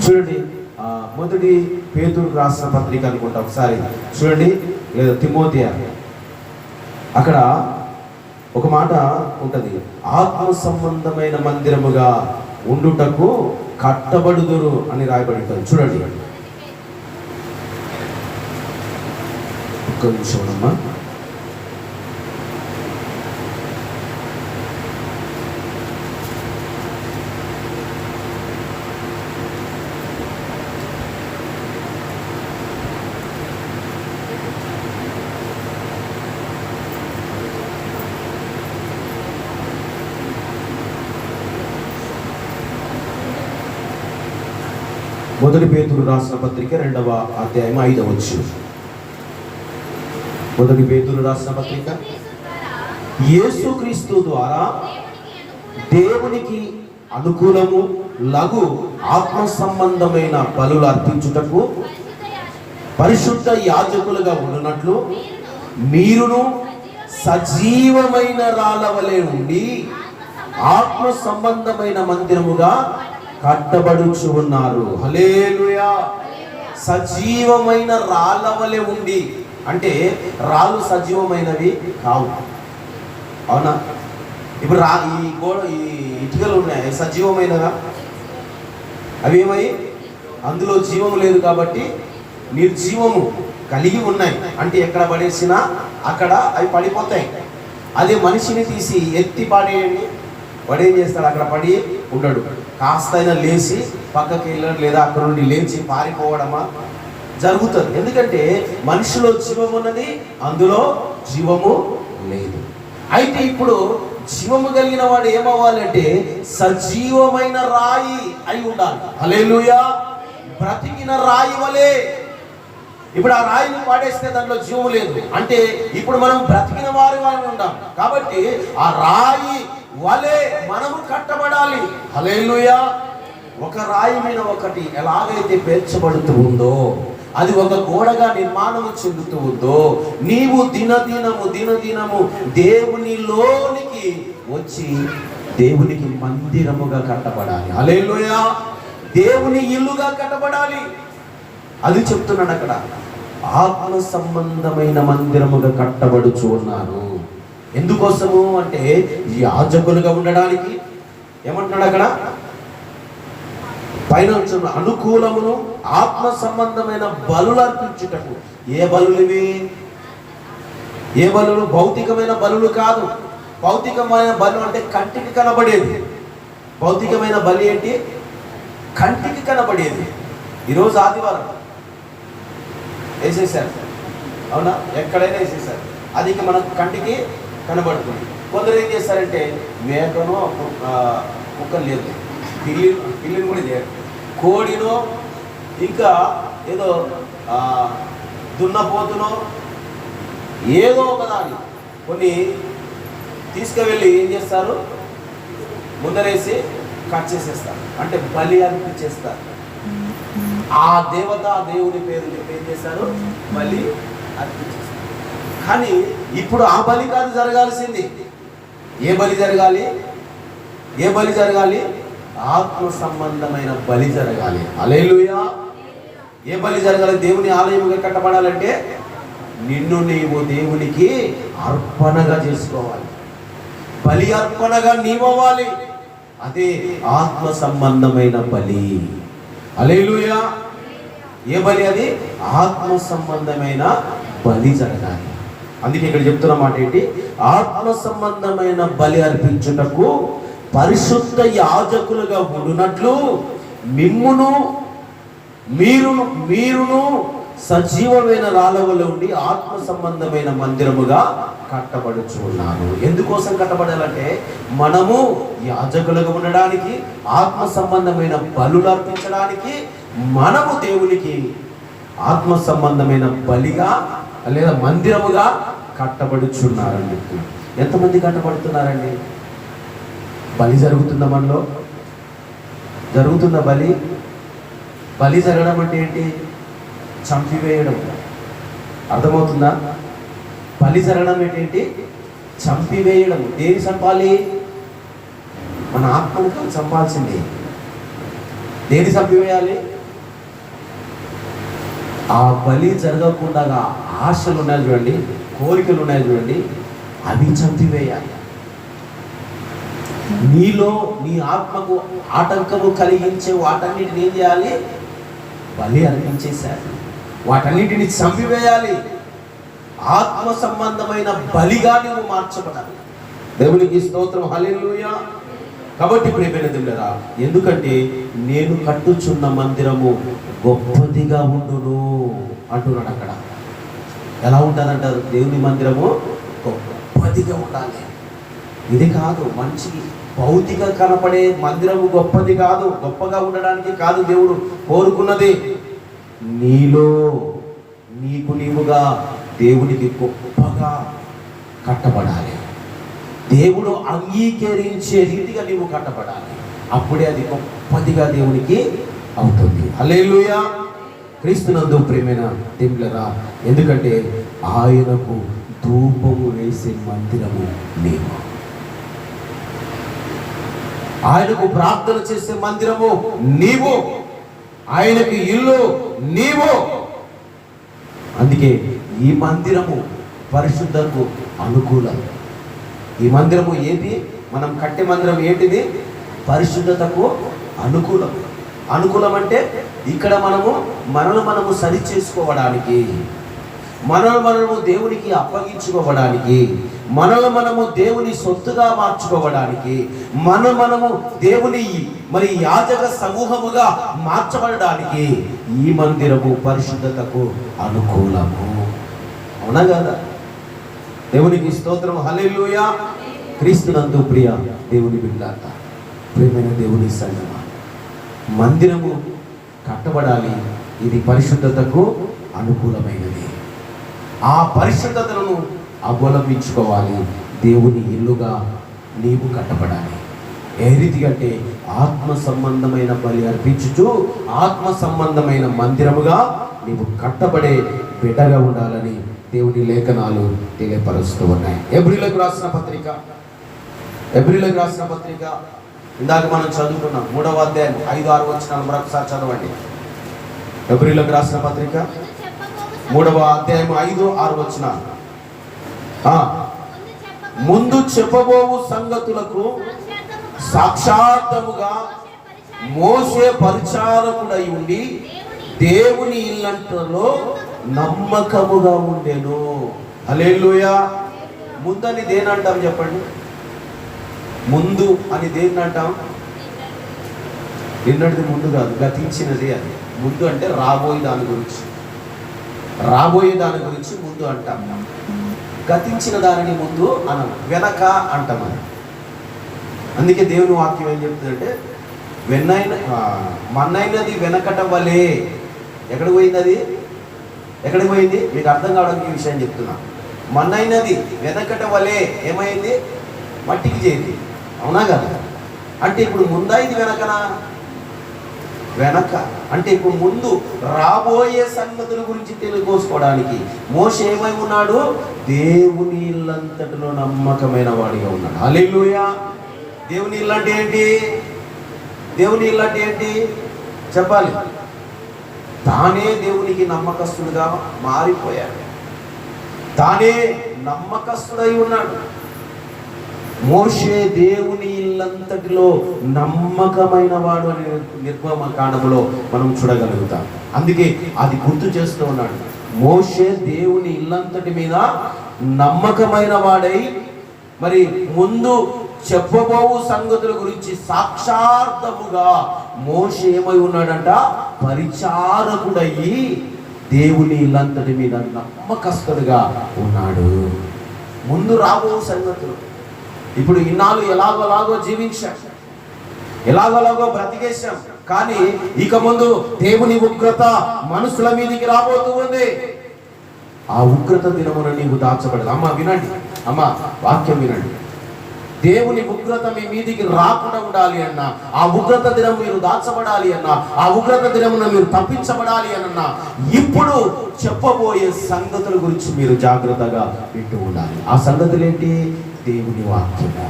చూడండి, మొదటి పేతురుకు రాసిన పత్రిక అనుకుంటా, ఒకసారి చూడండి, లేదా తిమోతియ, అక్కడ ఒక మాట ఉంటుంది, ఆత్మ సంబంధమైన మందిరముగా ఉండుటకు కట్టబడుదురు అని రాయబడి ఉంటుంది. చూడండి, ఒక్క నిమిషం అమ్మా. మొదటి పేతురు రాసిన పత్రిక 2వ అధ్యాయం 5వ వచనం. మొదటి పేతురు రాసిన పత్రిక, యేసుక్రీస్తు ద్వారా దేవునికి అనుకూలము లగు ఆత్మ సంబంధమైన బలులు అర్పించుటకు పరిశుద్ధ యాజకులుగా ఉండునట్లు మీరును సజీవమైన రాళ్ళ వలె ఉండి ఆత్మ సంబంధమైన మందిరముగా కట్టబడుచు ఉన్నారు. హల్లెలూయా. సజీవమైన రాళ్ళ వలె ఉండి అంటే రాళ్ళు సజీవమైనవి కావు, అవునా? ఇప్పుడు ఈ ఇటుకలు ఉన్నాయి, సజీవమైనగా? అవి ఏమై అందులో జీవము లేదు కాబట్టి నిర్జీవము కలిగి ఉన్నాయి. అంటే ఎక్కడ పడేసినా అక్కడ అవి పడిపోతాయి. అదే మనిషిని తీసి ఎత్తి పడేయండి, వాడేం చేస్తాడు? అక్కడ పడి ఉండడు, కాస్తైనా లేచి పక్కకి వెళ్ళడం లేదా అక్కడ నుండి లేచి పారిపోవడమా జరుగుతుంది. ఎందుకంటే మనిషిలో జీవము ఉన్నది, అందులో జీవము లేదు. అయితే ఇప్పుడు జీవము కలిగిన వాడు ఏమవ్వాలంటే సజీవమైన రాయి అయి ఉండాలి. హల్లెలూయా. బ్రతికిన రాయి వలె. ఇప్పుడు ఆ రాయిని పాడేస్తే దాంట్లో జీవం లేదు అంటే ఇప్పుడు మనం బ్రతికిన వారి వారిని ఉండాలి. కాబట్టి ఆ రాయి వలె మనము కట్టబడాలి. హల్లెలూయా. ఒక రాయి మీద ఒకటి ఎలాగైతే పేర్చబడుతూ ఉందో, అది ఒక గోడగా నిర్మాణము చెందుతూ ఉందో, నీవు దినదినము దేవునిలోనికి వచ్చి దేవునికి మందిరముగా కట్టబడాలి. హల్లెలూయా. దేవుని ఇల్లుగా కట్టబడాలి. అది చెప్తున్నాడు అక్కడ, ఆత్మ సంబంధమైన మందిరముగా కట్టబడుచు ఉన్నారు. ఎందుకోసము అంటే యాజకులుగా ఉండడానికి. ఏమంటున్నాడు అక్కడ? పైన అనుకూలమును ఆత్మ సంబంధమైన బలులు అర్పించుటకు. ఏ బలులు ఇవి? ఏ బలులు? భౌతికమైన బలులు కాదు. భౌతికమైన బలు అంటే కంటికి కనబడేది. భౌతికమైన బలి ఏంటి? కంటికి కనబడేది. ఈరోజు ఆదివారం వేసేసారు, అవునా? ఎక్కడైనా వేసేసారు, అది ఇక మనకు కంటికి కనబడుతుంది. కొందరు ఏం చేస్తారంటే మేకనో కుక్కను లేదు, పిల్లిని కూడా లేదు, కోడినో ఇంకా ఏదో దున్నపోతునో ఏదో ఒకదాని కొన్ని తీసుకువెళ్ళి ఏం చేస్తారు, ముందరేసి కట్ చేసేస్తారు, అంటే బలి అర్పించేస్తారు. ఆ దేవత ఆ దేవుని పేరు చెప్పి ఏం చేస్తారు, బలి అర్పించేస్తారు. కానీ ఇప్పుడు ఆ బలి కాదు జరగాల్సింది. ఏ బలి జరగాలి? ఏ బలి జరగాలి? ఆత్మ సంబంధమైన బలి జరగాలి. హల్లెలూయా. ఏ బలి జరగాలి? దేవుని ఆలయముగా కట్టబడాలంటే నిన్ను నీవు దేవునికి అర్పణగా చేసుకోవాలి, బలి అర్పణగా నీవవ్వాలి. అదే ఆత్మ సంబంధమైన బలి. హల్లెలూయా. ఏ బలి అది? ఆత్మ సంబంధమైన బలి జరగాలి. అందుకే ఇక్కడ చెప్తున్న మాట ఏంటి? ఆత్మ సంబంధమైన బలి అర్పించుటకు పరిశుద్ధ యాజకులుగా ఉండునట్లు మీరును సజీవమైన రాళ్ళవల ఉండి ఆత్మ సంబంధమైన మందిరముగా కట్టబడుచు ఉన్నారు. ఎందుకోసం కట్టబడాలంటే మనము యాజకులుగా ఉండడానికి, ఆత్మ సంబంధమైన బలులు అర్పించడానికి, మనము దేవునికి ఆత్మ సంబంధమైన బలిగా లేదా మందిరముగా కట్టబడుచున్నారని చెప్తున్నారు. ఎంతమంది కట్టబడుతున్నారండి? బలి జరుగుతుందా? మనలో జరుగుతున్న బలి. బలి జరగడం అంటే ఏంటి? చంపివేయడం. అర్థమవుతుందా? బలి జరగడం ఏంటి? చంపివేయడం. దేని చంపాలి? మన ఆత్మను కాదు చంపాల్సింది. దేని చంపివేయాలి? ఆ బలి జరగకుండా ఆశలు ఉన్నాయి చూడండి, కోరికలు ఉన్నాయి చూడండి, అవి చంపివేయాలి. నీలో నీ ఆత్మకు ఆటంకము కలిగించే వాటన్నిటిని ఏం చేయాలి? బలి అర్పించేశారు. వాటన్నిటిని చంపివేయాలి. ఆత్మ సంబంధమైన బలిగా నువ్వు మార్చబడాలి. దేవునికి స్తోత్రం. హల్లెలూయా. కాబట్టి ప్రియమైన దేవులారా, ఎందుకంటే నేను కట్టుచున్న మందిరము గొప్పదిగా ఉండును అంటున్నాడు. అక్కడ ఎలా ఉంటుందంటారు? దేవుని మందిరము గొప్పదిగా ఉండాలి. ఇది కాదు, మంచి భౌతిక కనపడే మందిరము గొప్పది కాదు, గొప్పగా ఉండడానికి కాదు దేవుడు కోరుకున్నది. నీలో నీవుగా దేవునికి గొప్పగా కట్టబడాలి. దేవుడు అంగీకరించే రీతిగా నీవు కట్టబడాలి. అప్పుడే అది గొప్పదిగా దేవునికి అవుతుంది. హల్లెలూయా. క్రీస్తునందు ప్రియమైన దేవులారా, ఎందుకంటే ఆయనకు ధూపము వేసే మందిరము నీవు, ఆయనకు ప్రార్థన చేసే మందిరము నీవు, ఆయనకి ఇల్లు నీవు. అందుకే ఈ మందిరము పరిశుద్ధకు అనుకూలం. ఈ మందిరము ఏది? మనం కట్టే మందిరం ఏంటిది? పరిశుద్ధతకు అనుకూలం. అనుకూలం అంటే ఇక్కడ మనము సరి చేసుకోవడానికి, మనము దేవునికి అప్పగించుకోవడానికి, మనము దేవుని సొత్తుగా మార్చుకోవడానికి, మనము దేవుని యాజక సమూహముగా మార్చబడడానికి ఈ మందిరము పరిశుద్ధతకు అనుకూలము. అవునా కదా? దేవునికి స్తోత్రం. హల్లెలూయా. క్రీస్తునందు ప్రియ దేవుని బిడ్డలారా, ప్రియమైన దేవుని సంగమా, మందిరము కట్టబడాలి. ఇది పరిశుద్ధతకు అనుకూలమైనది. ఆ పరిశుద్ధతను అవలంబించుకోవాలి. దేవుని ఇల్లుగా నీవు కట్టబడాలి. ఏ రీతిగా అంటే ఆత్మ సంబంధమైన బలి అర్పించుచు ఆత్మ సంబంధమైన మందిరముగా నీవు కట్టబడే బిడ్డగా ఉండాలని దేవుని లేఖనాలు తెలియపరుస్తూ ఉన్నాయి. ఎబ్రీలకు రాసిన పత్రిక ఇందాక మనం చదువుకున్నాం. 3వ అధ్యాయం 5-6 వచనాలు మరొకసారి చదవండి. ఎబ్రీలకు రాసిన పత్రిక 3వ అధ్యాయం 5-6 వచనాలు. ముందు చెప్పబోవు సంగతులకు సాక్షాత్తముగా మోసే పరిచారకుడై ఉండి దేవుని ఇల్లంతలో నమ్మకముగా ఉండెను. హల్లెలూయా. ముందని దేని అంటాం చెప్పండి? ముందు అని దేన్ని అంటాం? నిన్నటిది ముందు కాదు, గతించినది. అది ముందు అంటే రాబోయే దాని గురించి ముందు అంటాం. గతించిన దానిని ముందు అనం, వెనక అంటాం. అని అందుకే దేవుని వాక్యం ఏం చెప్తుందంటే, మన్నైనది వెనకట వలే. ఎక్కడ పోయింది అది? ఎక్కడికి పోయింది? మీకు అర్థం కావడానికి ఈ విషయం చెప్తున్నా. మన్నైనది వెనకట వలే ఏమైంది? మట్టికి చేరింది. అవునా కదా? అంటే ఇప్పుడు ముందా ఇది వెనకనా? వెనక. అంటే ఇప్పుడు ముందు రాబోయే సంగతుల గురించి తెలుసుకోవడానికి మోషే ఏమై ఉన్నాడు? దేవుని ఇల్లంతటిలో నమ్మకమైన వాడిగా ఉన్నాడు. హల్లెలూయా. దేవుని ఇల్లు అంటే ఏంటి? దేవుని ఇల్లు అంటే ఏంటి చెప్పాలి. తానే దేవునికి నమ్మకస్తుడుగా మారిపోయాడు. తానే నమ్మకస్తుడై ఉన్నాడు. మోషే దేవుని ఇల్లంతటిలో నమ్మకమైన వాడు అనే నిర్గమకాండములో మనం చూడగలుగుతాం. అందుకే అది గుర్తు చేస్తూ ఉన్నాడు. మోషే దేవుని ఇల్లంతటి మీద నమ్మకమైన వాడై మరి ముందు చెప్పబోవు సంగతుల గురించి సాక్షార్థముగా మోషే ఏమై ఉన్నాడంట? పరిచారకుడయ్యి దేవుని ఇల్లంతటి మీద నమ్మకస్తుడుగా ఉన్నాడు. ముందు రాబో సంగతులు. ఇప్పుడు ఇన్నాళ్ళు ఎలాగోలాగో జీవించాం, ఎలాగోలాగో బ్రతికేశాం. కానీ ఇక ముందు దేవుని ఉగ్రత మనుషుల మీదికి రాబోతూ ఉంది. ఆ ఉగ్రత దినమున నీవు దాచబడదు. అమ్మ వినండి, అమ్మ వాక్యం వినండి. దేవుని ఉగ్రత మీ మీదికి రాకుండా ఉండాలి అన్నా, ఆ ఉగ్రత దినం మీరు దాచబడాలి అన్నా, ఆ ఉగ్రత దినమున మీరు తప్పించబడాలి అన్నా, ఇప్పుడు చెప్పబోయే సంగతుల గురించి మీరు జాగ్రత్తగా వింటూ ఉండాలి. ఆ సంగతులు ఏంటి? దేవుని వాక్యము.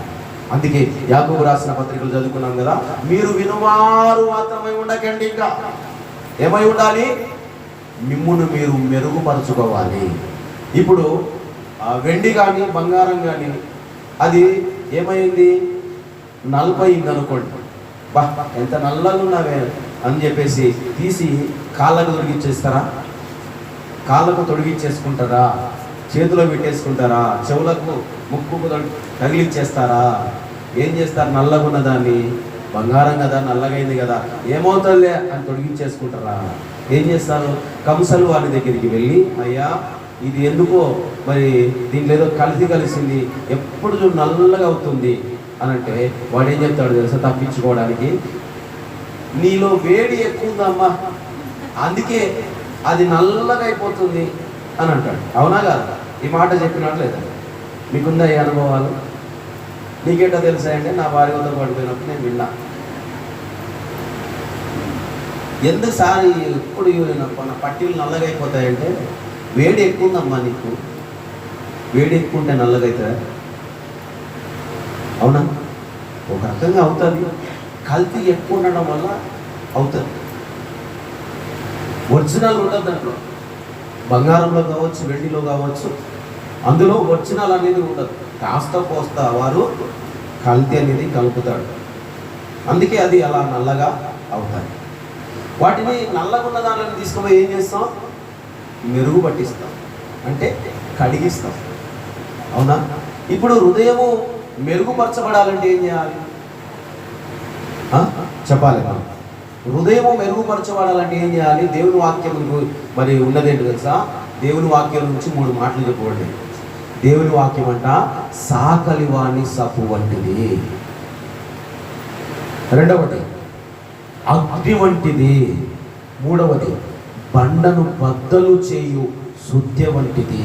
అందుకే యాకోబు రాసిన పత్రికలు చదువుకున్నాం కదా, మీరు వినువారు మాత్రమే ఉండకండి, ఇంకా ఏమై ఉండాలి? మిమ్మును మీరు మెరుగుపరచుకోవాలి. ఇప్పుడు వెండి కానీ బంగారం కానీ అది ఏమైంది? నల్లపోయింది అనుకోండి. బా ఎంత నల్లగా ఉన్నావే అని చెప్పేసి తీసి కాళ్ళకు తొడిగిచ్చేస్తారా? కాళ్ళకు తొడిగిచ్చేసుకుంటారా? చేతిలో పెట్టేసుకుంటారా? చెవులకు ముక్కుకు తగిలిచ్చేస్తారా? ఏం చేస్తారు? నల్లగా ఉన్న దాన్ని, బంగారం కదా నల్లగైంది కదా ఏమవుతుందిలే అని తొడిగించేసుకుంటారా? ఏం చేస్తారు? కంసలు వారి దగ్గరికి వెళ్ళి, అయ్యా ఇది ఎందుకో మరి దీంట్లో ఏదో కలిసింది, ఎప్పుడు చూడు నల్లగా అవుతుంది అని అంటే వాడు ఏం చెప్తాడు తెలుసా? తప్పించుకోవడానికి, నీలో వేడి ఎక్కువ ఉందమ్మా, అందుకే అది నల్లగా అయిపోతుంది అని అంటాడు. అవునా కాదా? ఈ మాట చెప్పినట్లేదా? మీకుందా ఈ అనుభవాలు? నీకేంటో తెలుసా అంటే, నా భార్య వద్ద పడిపోయినప్పుడు నేను విన్నా. ఎందుకు సార్ ఎప్పుడు నా పట్టీలు నల్లగా అయిపోతాయంటే, వేడి ఎక్కువ ఉందమ్మా నీకు, వేడి ఎక్కువ ఉంటే నల్లగా అవుతుందా? అవునా? ఒక రకంగా అవుతుంది. కల్తీ ఎక్కువ ఉండడం వల్ల అవుతుంది. ఒరిజినల్ ఉండదు దాంట్లో, బంగారంలో కావచ్చు, వెండిలో కావచ్చు, అందులో ఒరిజినల్ అనేది ఉండదు. కాస్త కోస్త వారు కల్తీ అనేది కలుపుతాడు. అందుకే అది అలా నల్లగా అవుతాయి. వాటిని నల్లగా ఉన్న దానిని తీసుకుపోయి ఏం చేస్తాం? మెరుగు పట్టిస్తాం, అంటే కడిగిస్తాం. అవునా? ఇప్పుడు హృదయము మెరుగుపరచబడాలంటే ఏం చేయాలి చెప్పాలి. హృదయము మెరుగుపరచబడాలంటే ఏం చేయాలి? దేవుని వాక్యం మరి ఉన్నదేంటి తెలుసా? దేవుని వాక్యం నుంచి 3 మాటలు చెప్పబడి. దేవుని వాక్యం అంట సాకలివాణి సపు వంటిది, రెండవది అగ్ని వంటిది, మూడవది బండను బద్దలు చేయు శుద్ధ వంటిది.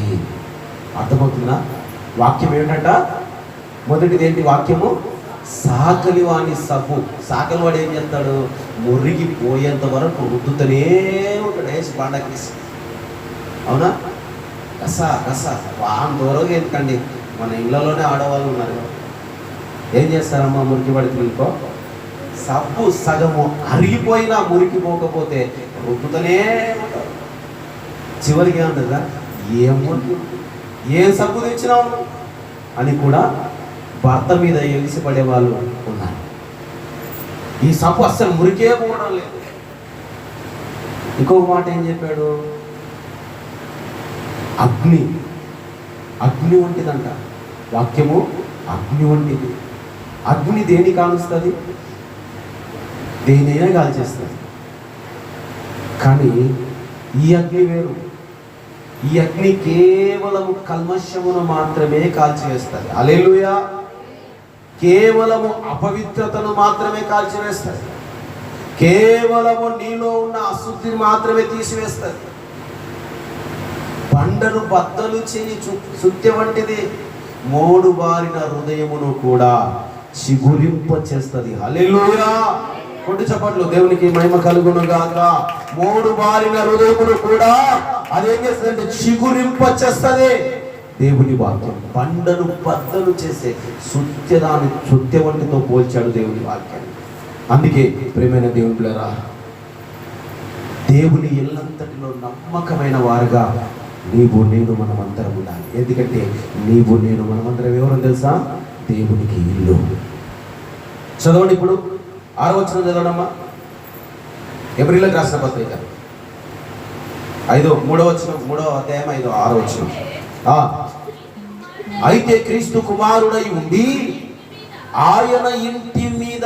అర్థమవుతుందా? వాక్యం ఏంటంట? మొదటిది ఏంటి వాక్యము? సాకలివాణి సబ్బు. సాకలివాడు ఏం చేస్తాడు? మురిగిపోయేంత వరకు రుద్దుతూనే ఉంటాడు, వేసి బండకేసి. అవునా? గస వాన్ దూరంగా ఎందుకండి, మన ఇళ్ళలోనే ఆడవాళ్ళు ఉన్నారు. ఏం చేస్తారమ్మా? మురికి పడితే ఇంకో సబ్బు సగము అరిగిపోయినా మురికిపోకపోతే రుద్దుతూనే ఉంటారు. చివరికి ఏమంటుందా? ఏం సబ్బు తెచ్చినావు అని కూడా భర్త మీద ఎలిసి పడే వాళ్ళు ఉన్నారు. ఈ సబ్బు అస్సలు మురికే పోవడం లేదు. ఇంకొక మాట ఏం చెప్పాడు? అగ్ని వంటిదంట వాక్యము. అగ్ని వంటిది. అగ్ని దేని కాలుస్తుంది? దేనైనా కాల్చేస్తుంది. కానీ ఈ అగ్ని వేరు. ఈ అగ్ని కేవలము కల్మషమును మాత్రమే కాల్చివేస్తుంది. హల్లెలూయా. కేవలము అపవిత్రతను మాత్రమే కాల్చివేస్తుంది. కేవలము నీలో ఉన్న అశుద్ధిని మాత్రమే తీసివేస్తుంది. బండను బద్దలు చేయి సుత్తి వంటిది, మోడు బారిన హృదయమును కూడా చిగురింప చేస్తుంది. హల్లెలూయా. కొట్టి చప్పట్లు, దేవునికి మహిమ కలుగును గాక. మోడు బారిన హృదయమును కూడా అదేం చేస్తుందంటే చిగురింప చేస్తుంది. దేవుని వాక్యం బండను బద్దలు చేసే సుత్య వంటితో పోల్చాడు దేవుని వాక్యాన్ని. అందుకే ప్రేమైన దేవుని పిల్లరా, దేవుని ఎల్లంతటిలో నమ్మకమైన వారుగా నీవు నేను మనమంతరం ఉండాలి. ఎందుకంటే నీవు నేను మనమంతరం ఎవరో తెలుసా? దేవునికి ఇల్లు. చదవండి ఇప్పుడు 6వ వచనం చదవడమ్మా. ఎబ్రీయులకు రాసిన పత్రిక 3వ అధ్యాయం 6వ వచనం. అయితే క్రీస్తు కుమారుడై ఉండి ఆయన ఇంటి మీద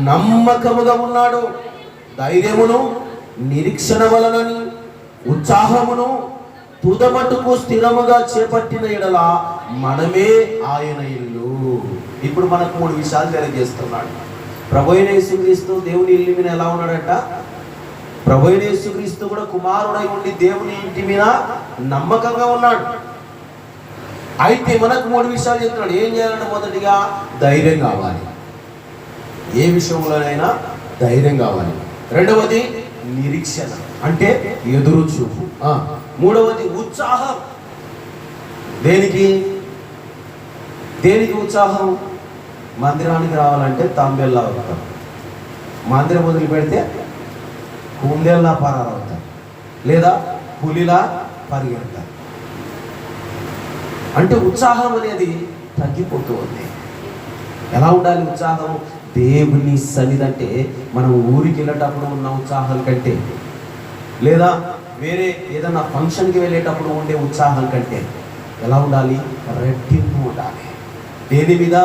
నమ్మకముగా ఉన్నాడు. ధైర్యమును నిరీక్షణ వలనని ఉత్సాహమును తుదమటుకు స్థిరముగా చేపట్టిన ఎడల మనమే ఆయన ఇల్లు. ఇప్పుడు మనకు 3 విషయాలు తెలియజేస్తున్నాడు. ప్రభువైన యేసుక్రీస్తు దేవుని ఇల్లు మీద ఎలా ఉన్నాడట? ప్రభువైన యేసుక్రీస్తు కూడా కుమారుడై ఉండి దేవుని ఇంటి మీద నమ్మకంగా ఉన్నాడు. అయితే మనకు 3 విషయాలు చెప్తున్నాడు. ఏం చేయాలంటే మొదటిగా ధైర్యం కావాలి. ఏ విషయంలోనైనా ధైర్యం కావాలి. రెండవది నిరీక్షణ అంటే ఎదురు చూపు. మూడవది ఉత్సాహం. దేనికి ఉత్సాహం? మందిరానికి రావాలంటే తాంబేల్లా అవుతాం, మందిరం వదిలి పెడితే కుందేల్లా పరారవుతాం, లేదా పులిలా పరిగెడతాం. అంటే ఉత్సాహం అనేది తగ్గిపోతూ ఉంది. ఎలా ఉండాలి ఉత్సాహం? దేవుని సన్నిధి అంటే మనం ఊరికి వెళ్ళేటప్పుడు ఉన్న ఉత్సాహం కంటే, లేదా వేరే ఏదైనా ఫంక్షన్కి వెళ్ళేటప్పుడు ఉండే ఉత్సాహం కంటే ఎలా ఉండాలి? రెట్టింపు ఉండాలి. దేని మీద?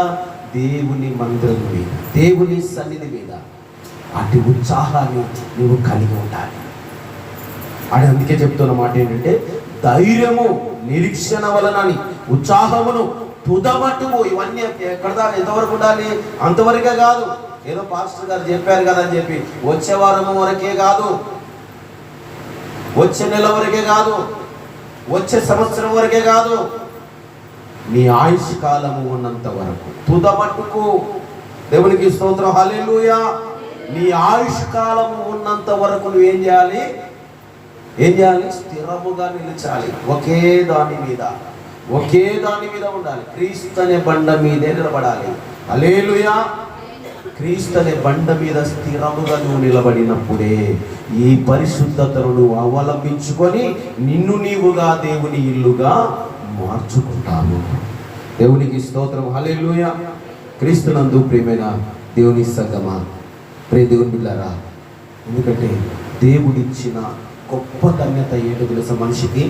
దేవుని మందిరం మీద, దేవుని సన్నిధి మీద. అటు ఉత్సాహాన్ని నువ్వు కలిగి ఉండాలి. అని అందుకే చెప్తున్న మాట ఏంటంటే ధైర్యము నిరీక్షణ వలనని ఉత్సాహమును తుదమట్టుకు. ఇవన్నీ ఎక్కడ ఎంతవరకు ఉండాలి? అంతవరకే కాదు. ఏదో పాస్టర్ గారు చెప్పారు కదా అని చెప్పి వచ్చే వారము వరకే కాదు, వచ్చే నెల వరకే కాదు, వచ్చే సంవత్సరం వరకే కాదు, నీ ఆయుష్ కాలము ఉన్నంత వరకు తుదమట్టుకు. దేవునికి స్తోత్రం, హల్లెలూయా. నీ ఆయుష్ కాలము ఉన్నంత వరకు నువ్వేం చేయాలి? స్థిరముగా నిలిచాలి. ఒకే దాని మీద ఉండాలి. క్రీస్తు అనే బండ మీదే నిలబడాలి. హల్లెలూయా. క్రీస్తు అనే బండ మీద స్థిరముగా నువ్వు నిలబడినప్పుడే ఈ పరిశుద్ధతను నువ్వు అవలంబించుకొని నిన్ను నీవుగా దేవుని ఇల్లుగా మార్చుకుంటాము. దేవునికి స్తోత్రం, హల్లెలూయా. క్రీస్తునందు ప్రియమైన దేవుని సంగమా, ప్రియ దేవుని బిడ్డలారా, ఎందుకంటే దేవుడిచ్చిన గొప్ప ధన్యత ఏంటో తెలుసా మనిషికి?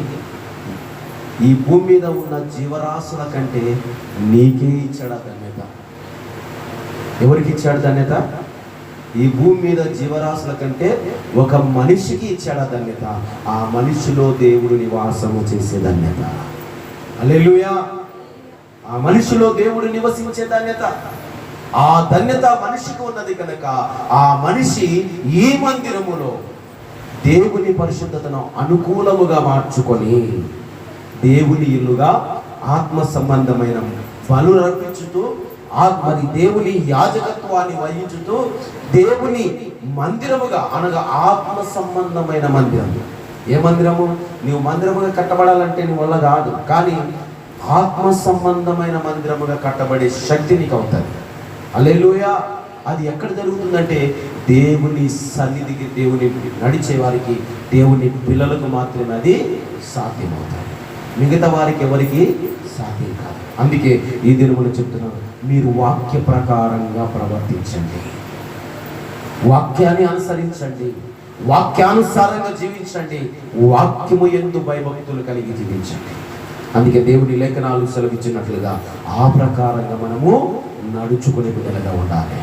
ఈ భూమి మీద ఉన్న జీవరాశుల కంటే నీకే ఇచ్చాడు ఆ ధన్యత. ఎవరికి ఇచ్చాడు ధన్యత? ఈ భూమి మీద జీవరాశుల కంటే ఒక మనిషికి ఇచ్చాడు ఆ ధన్యత. ఆ మనిషిలో దేవుడు నివాసము చేసే ధన్యత. హల్లెలూయా. ఆ మనిషిలో దేవుడు నివసించే ధన్యత, ఆ ధన్యత మనిషికి ఉన్నది కనుక ఆ మనిషి ఈ మందిరములో దేవుని పరిశుద్ధతను అనుకూలముగా మార్చుకొని దేవుని ఇల్లుగా ఆత్మ సంబంధమైన బలులు అర్పించుతూ మరి దేవుని యాజకత్వాన్ని వహించుతూ దేవుని మందిరముగా, అనగా ఆత్మ సంబంధమైన మందిరం. ఏ మందిరము? నీవు మందిరముగా కట్టబడాలంటే నీ వల్ల కాదు, కానీ ఆత్మ సంబంధమైన మందిరముగా కట్టబడే శక్తి నీకు అవుతుంది. హల్లెలూయా. అది ఎక్కడ జరుగుతుందంటే దేవుని సన్నిధికి, దేవుని నడిచే వారికి, దేవుని పిల్లలకు మాత్రమే అది సాధ్యమవుతుంది. మిగతా వారికి ఎవరికి సాధ్యం కాదు. అందుకే ఈ దినములు చెప్తున్నాను, మీరు వాక్య ప్రకారంగా ప్రవర్తించండి, వాక్యాన్ని అనుసరించండి, వాక్యానుసారంగా జీవించండి, వాక్యము యందు భయభక్తులు కలిగి జీవించండి. అందుకే దేవుని లేఖనాలు సెలవిచ్చినట్లుగా ఆ ప్రకారంగా మనము నడుచుకునే బిడ్డలుగా ఉండాలి.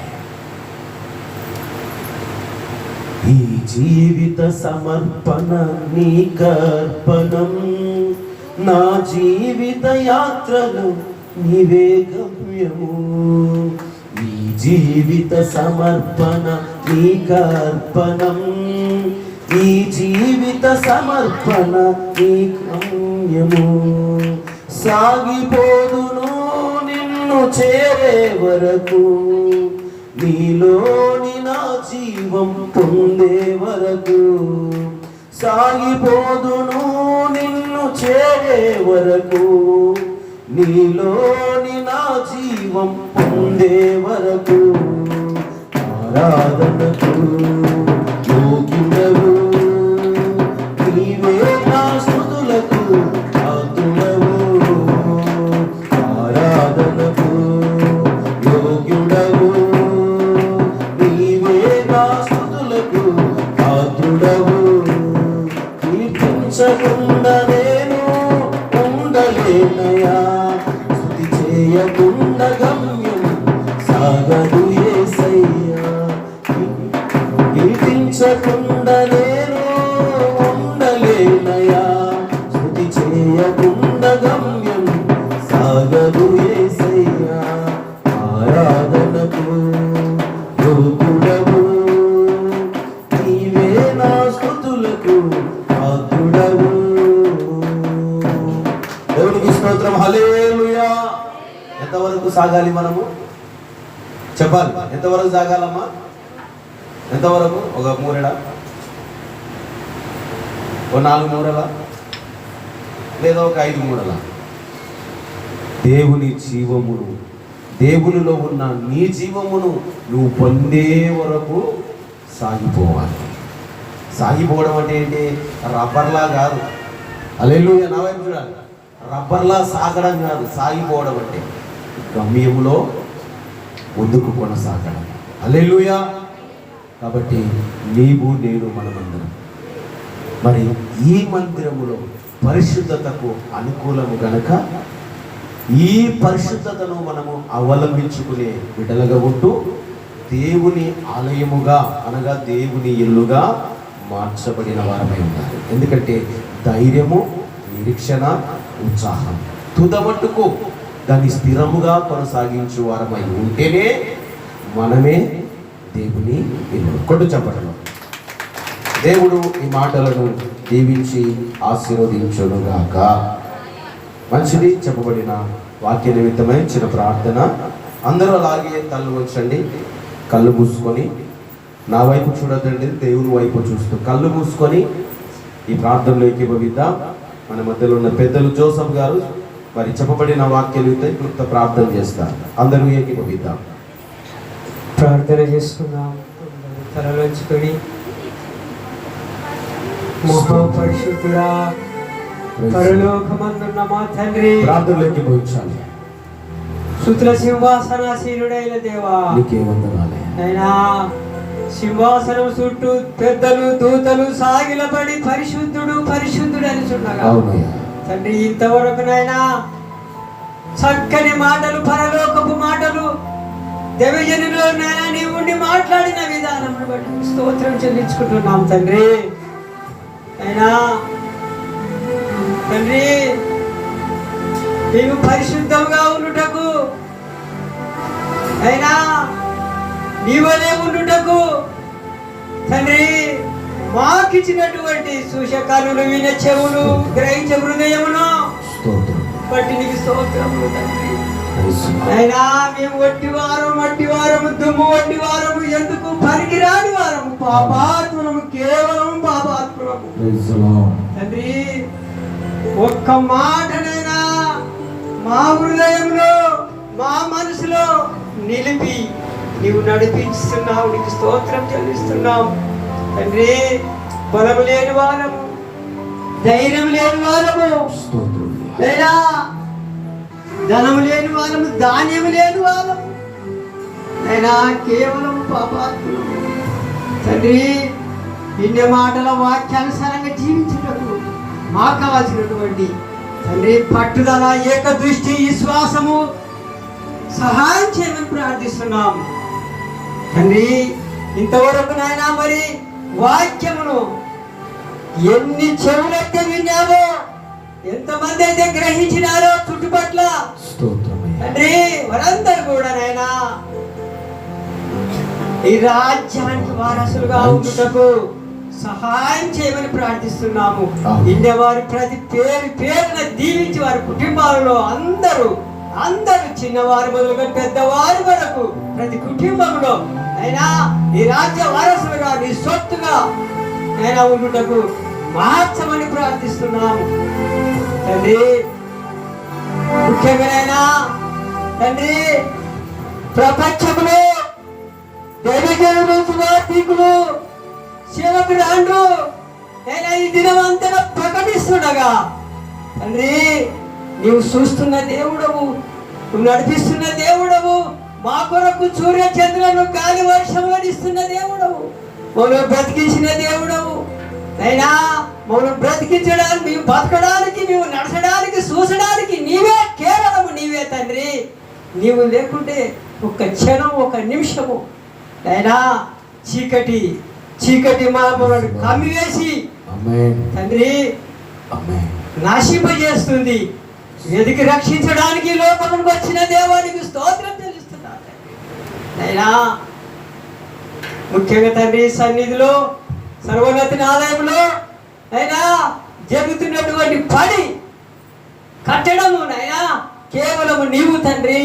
ఈ జీవిత సమర్పణ నీకర్పణం, నా జీవిత యాత్రలు నీవే గమ్యము. ఈ జీవిత సమర్పణ నీకర్పణం, ఈ జీవిత సమర్పణ నీ గమ్యము. సాగిపోదును నిన్ను చేరే వరకు, నీలోని నా జీవం పొందే వరకు. సాగిపోదును నిన్ను చేరే వరకు, నీలోని నా జీవం పొందే వరకు. ఆరాధనకు యోగ్యుడవు నీవే, నా స్తుతులకు పాత్రుడవు. ఆరాధనకు యోగ్యుడవు నీవే, నా స్తుతులకు పాత్రుడవు. కీర్తించకుండా నేను ఉండలేనయా, స్తుతి చేయకుండా గమ్యం సాగదు యేసయ్యా. కీర్తించకుండా నేను ఉండలేనయా, స్తుతి చేయకుండా గమ్యం సాగదు యేసయ్యా. ఆరాధనకు యోగ్యుడవు నీవే, నా స్తుతులకు పాత్రుడవు. దేవునికి స్తోత్రం. హల్లెలూయా. ఎంతవరకు సాగాలి మనము? చెప్పాలి. ఎంతవరకు సాగాలమ్మా? ఎంతవరకు? ఒక మూరెడా, ఓ 4 మూరల, లేదా ఒక 5 మూరల? దేవుని జీవమును, దేవునిలో ఉన్న నీ జీవమును నువ్వు పొందే వరకు సాగిపోవాలి. సాగిపోవడం అంటే ఏంటి? రబ్బర్లా కాదు. హల్లెలూయా. నా వైపు చూడాలి. రబ్బర్లా సాగడం కాదు. సాగిపోవడం అంటే గమ్యములో ముందుకు కొనసాగడం. హల్లెలూయా. కాబట్టి నీవు నేను మనమందరం మరి ఈ మందిరములో పరిశుద్ధతకు అనుకూలము గనక ఈ పరిశుద్ధతను మనము అవలంబించుకునే బిడ్డలుగా ఉంటూ దేవుని ఆలయముగా అనగా దేవుని ఇల్లుగా మార్చబడిన వారమై ఉండాలి. ఎందుకంటే ధైర్యము, నిరీక్షణ, ఉత్సాహం తుదమట్టుకు దాన్ని స్థిరముగా కొనసాగించు వారమై ఉంటేనే మనమే దేవుని ఇల్లు. కొట్టు చెప్పటం. దేవుడు ఈ మాటలను దీవించి ఆశీర్వదించునుగాక. మంచిది. చెప్పబడిన వాక్య నిమిత్తమై చిన్న ప్రార్థన. అందరూ అలాగే తల్లు ఉంచండి, కళ్ళు మూసుకొని. నా వైపు చూడదండి, దేవుని వైపు చూస్తూ కళ్ళు మూసుకొని ఈ ప్రార్థనలో ఏకీభవిద్దాం. మన మధ్యలో ఉన్న పెద్దలు జోసఫ్ గారు మరి చెప్పబడిన వాక్యాలు క్లుప్త ప్రార్థన చేస్తారు. అందరూ ఏకీభవిద్దాం. ప్రార్థన చేసుకుందాం. తలలోంచుకొని మహాపరిశుద్ధుడా, పరలోకమందున్న మా తండ్రి, ప్రార్థనలోకి పోయించాలి. సుతుల సింహాసనాసీనుడైన దేవా, నీకే వందనాలే. అయినా సింహాసనం చుట్టూ పెద్దలు దూతలు సాగిలపడి పరిశుద్ధుడు పరిశుద్ధుడు అని చుండగా అవునయ్యా తండ్రి, ఇంతవరకు నైనా చక్కని మాటలు, పరలోకపు మాటలు దేవజనులో నైనా నీవు ఉండి మాట్లాడిన విధానం బట్టి స్తోత్రం చెల్లించుకుంటున్నాం తండ్రి. అయినా తండ్రి, నీవు పరిశుద్ధంగా ఉండుటకు, అయినా నీవనే ఉండుటకు తండ్రి మాకిచ్చినటువంటి సూచకాలు వినే చెవులు, గ్రహించే హృదయమును బట్టి నీకు స్తోత్రములు తండ్రి. అయినా మేము మట్టి వారము, దుమ్ము వంటి వారము, ఎందుకు పనికిరాని వారము, పాపాత్మనము, కేవలం పాపాత్మనము తండ్రి. ఒక్క మాటనైనా మా హృదయంలో, మా మనసులో నిలిపి నీవు నడిపిస్తున్నావు. నీకు స్తోత్రం చెల్లిస్తున్నావు తండ్రి. బలము లేని వారము, ధైర్యం లేని వారము, లేదా ధనము లేని వారము, ధాన్యము లేని వారము, అయినా కేవలం పాపాత్ములము తండ్రి. ఇన్ని మాటల వాక్యానుసారంగా జీవించటకు మాకు కావాల్సినటువంటి తండ్రి పట్టుదల, ఏకదృష్టి, విశ్వాసము సహాయం చేయమని ప్రార్థిస్తున్నాం తండ్రి. ఇంతవరకు నాయనా మరి వాక్యమును ఎన్ని చెవులైతే విన్నావో, ఎంతమంది అయితే గ్రహించినారో చుట్టుపట్ల తండ్రి, వారందరూ కూడా నాయనా ఈ రాజ్యానికి వారసులుగా ఉండుటకు సహాయం చేయమని ప్రార్థిస్తున్నాము. ఆమేన్. ఇండియా వారి ప్రతి పేరున దీవించి వారి కుటుంబాలలో అందరూ చిన్నవారు మొదలుగా పెద్దవారి వరకు ప్రతి కుటుంబంలో అయినా నీ రాజ్య వారసులుగా నీ సొత్తుగా అయినా ఉండుటకు మార్చమని ప్రార్థిస్తున్నాము తండ్రి. ముఖ్యంగా తండ్రి, ప్రపంచంలో దైవజనులు సువార్థికులు సేవకురాండ్రు నేను ఈ దినమంతా ప్రకటిస్తుండగా తండ్రి, నీవు చూస్తున్న దేవుడవు, నువ్వు నడిపిస్తున్న దేవుడవు, మా కొరకు సూర్య చంద్రులను గాలి వర్షంలో ఇస్తున్న దేవుడవు, మమ్మల్ని బ్రతికించిన దేవుడవు. అయినా మమ్మల్ని బ్రతికించడానికి, మేము బతకడానికి, మేము నడచడానికి, చూసడానికి కేవలము నీవే తండ్రి. నీవు లేకుంటే ఒక క్షణం, ఒక నిమిషము అయినా చీకటి మమ్మల్ని కమ్మివేసి ఆమేన్. తండ్రి ఆమేన్. నాశింపజేస్తుంది. ఎదిగి రక్షించడానికి లోకమునికి వచ్చిన దేవానికి స్తోత్రం చెల్లిస్తున్నాను అయినా. ముఖ్యంగా తండ్రి సన్నిధిలో సర్వోన్నతి ఆలయంలో అయినా జరుగుతున్నటువంటి పని కట్టడము నైనా కేవలము నీవు తండ్రి,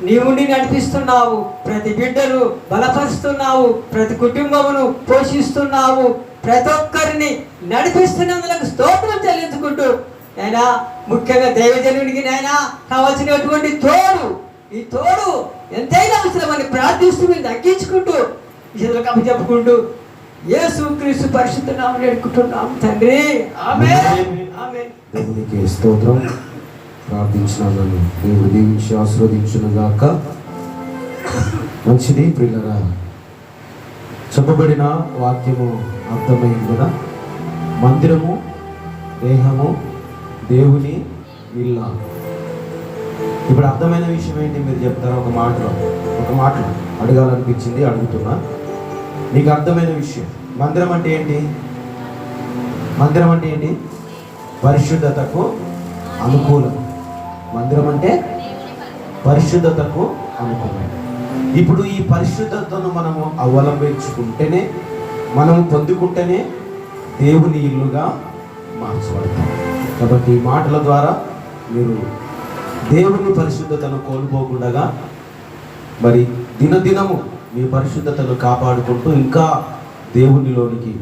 నీవుండి నడిపిస్తున్నావు. ప్రతి బిడ్డను బలపరుస్తున్నావు, ప్రతి కుటుంబమును పోషిస్తున్నావు, ప్రతి ఒక్కరిని నడిపిస్తున్నందుకు స్తోత్రం చెల్లించుకుంటూ అయినా ముఖ్యంగా దైవజనుడికి నైనా కావాల్సినటువంటి తోడు, ఈ తోడు ఎంతైనా అవసరమని ప్రార్థిస్తూ మీరు తగ్గించుకుంటూ విషయాలకు చెప్పుకుంటూ యేసు క్రీస్తు పరిశుద్ధ నామమున వేడుకుంటున్నాము తండ్రి. ఆమేన్. ఆమేన్. దేవునికి స్తోత్రం. ప్రార్థించినాను, దేవుడు దీవించి ఆశీర్వదించునుగాక. మంచిది ప్రియులరా, చెప్పబడిన వాక్యము అర్థమైంది కదా. మందిరము, దేహము, దేవుని ఇల్ల. ఇప్పుడు అర్థమైన విషయం ఏంటి మీరు చెప్తారా? ఒక మాటలో అడగాలనిపించింది, అడుగుతున్నా. నీకు అర్థమైన విషయం, మందిరం అంటే ఏంటి? మందిరం అంటే ఏంటి? పరిశుద్ధతకు అనుకూలం. మందిరం అంటే పరిశుద్ధతకు అనుకూలం. ఇప్పుడు ఈ పరిశుద్ధతను మనము అవలంబించుకుంటేనే, మనము పొందుకుంటేనే దేవుని ఇల్లుగా మార్చబడతాం. కాబట్టి ఈ మాటల ద్వారా మీరు దేవుని పరిశుద్ధతను కోల్పోకుండా మరి దినదినము మీ పరిశుద్ధతను కాపాడుకుంటూ ఇంకా దేవునిలోనికి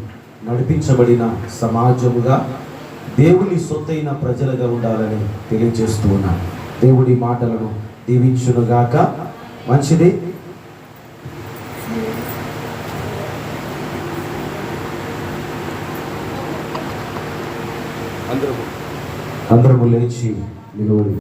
నడిపించబడిన సమాజముగా, దేవుని సొత్తైన ప్రజలుగా ఉండాలని తెలియజేస్తూ ఉన్నాను. దేవుడి మాటలను దీవించునుగాక. మంచిది. అందరము లేచి నిలబడి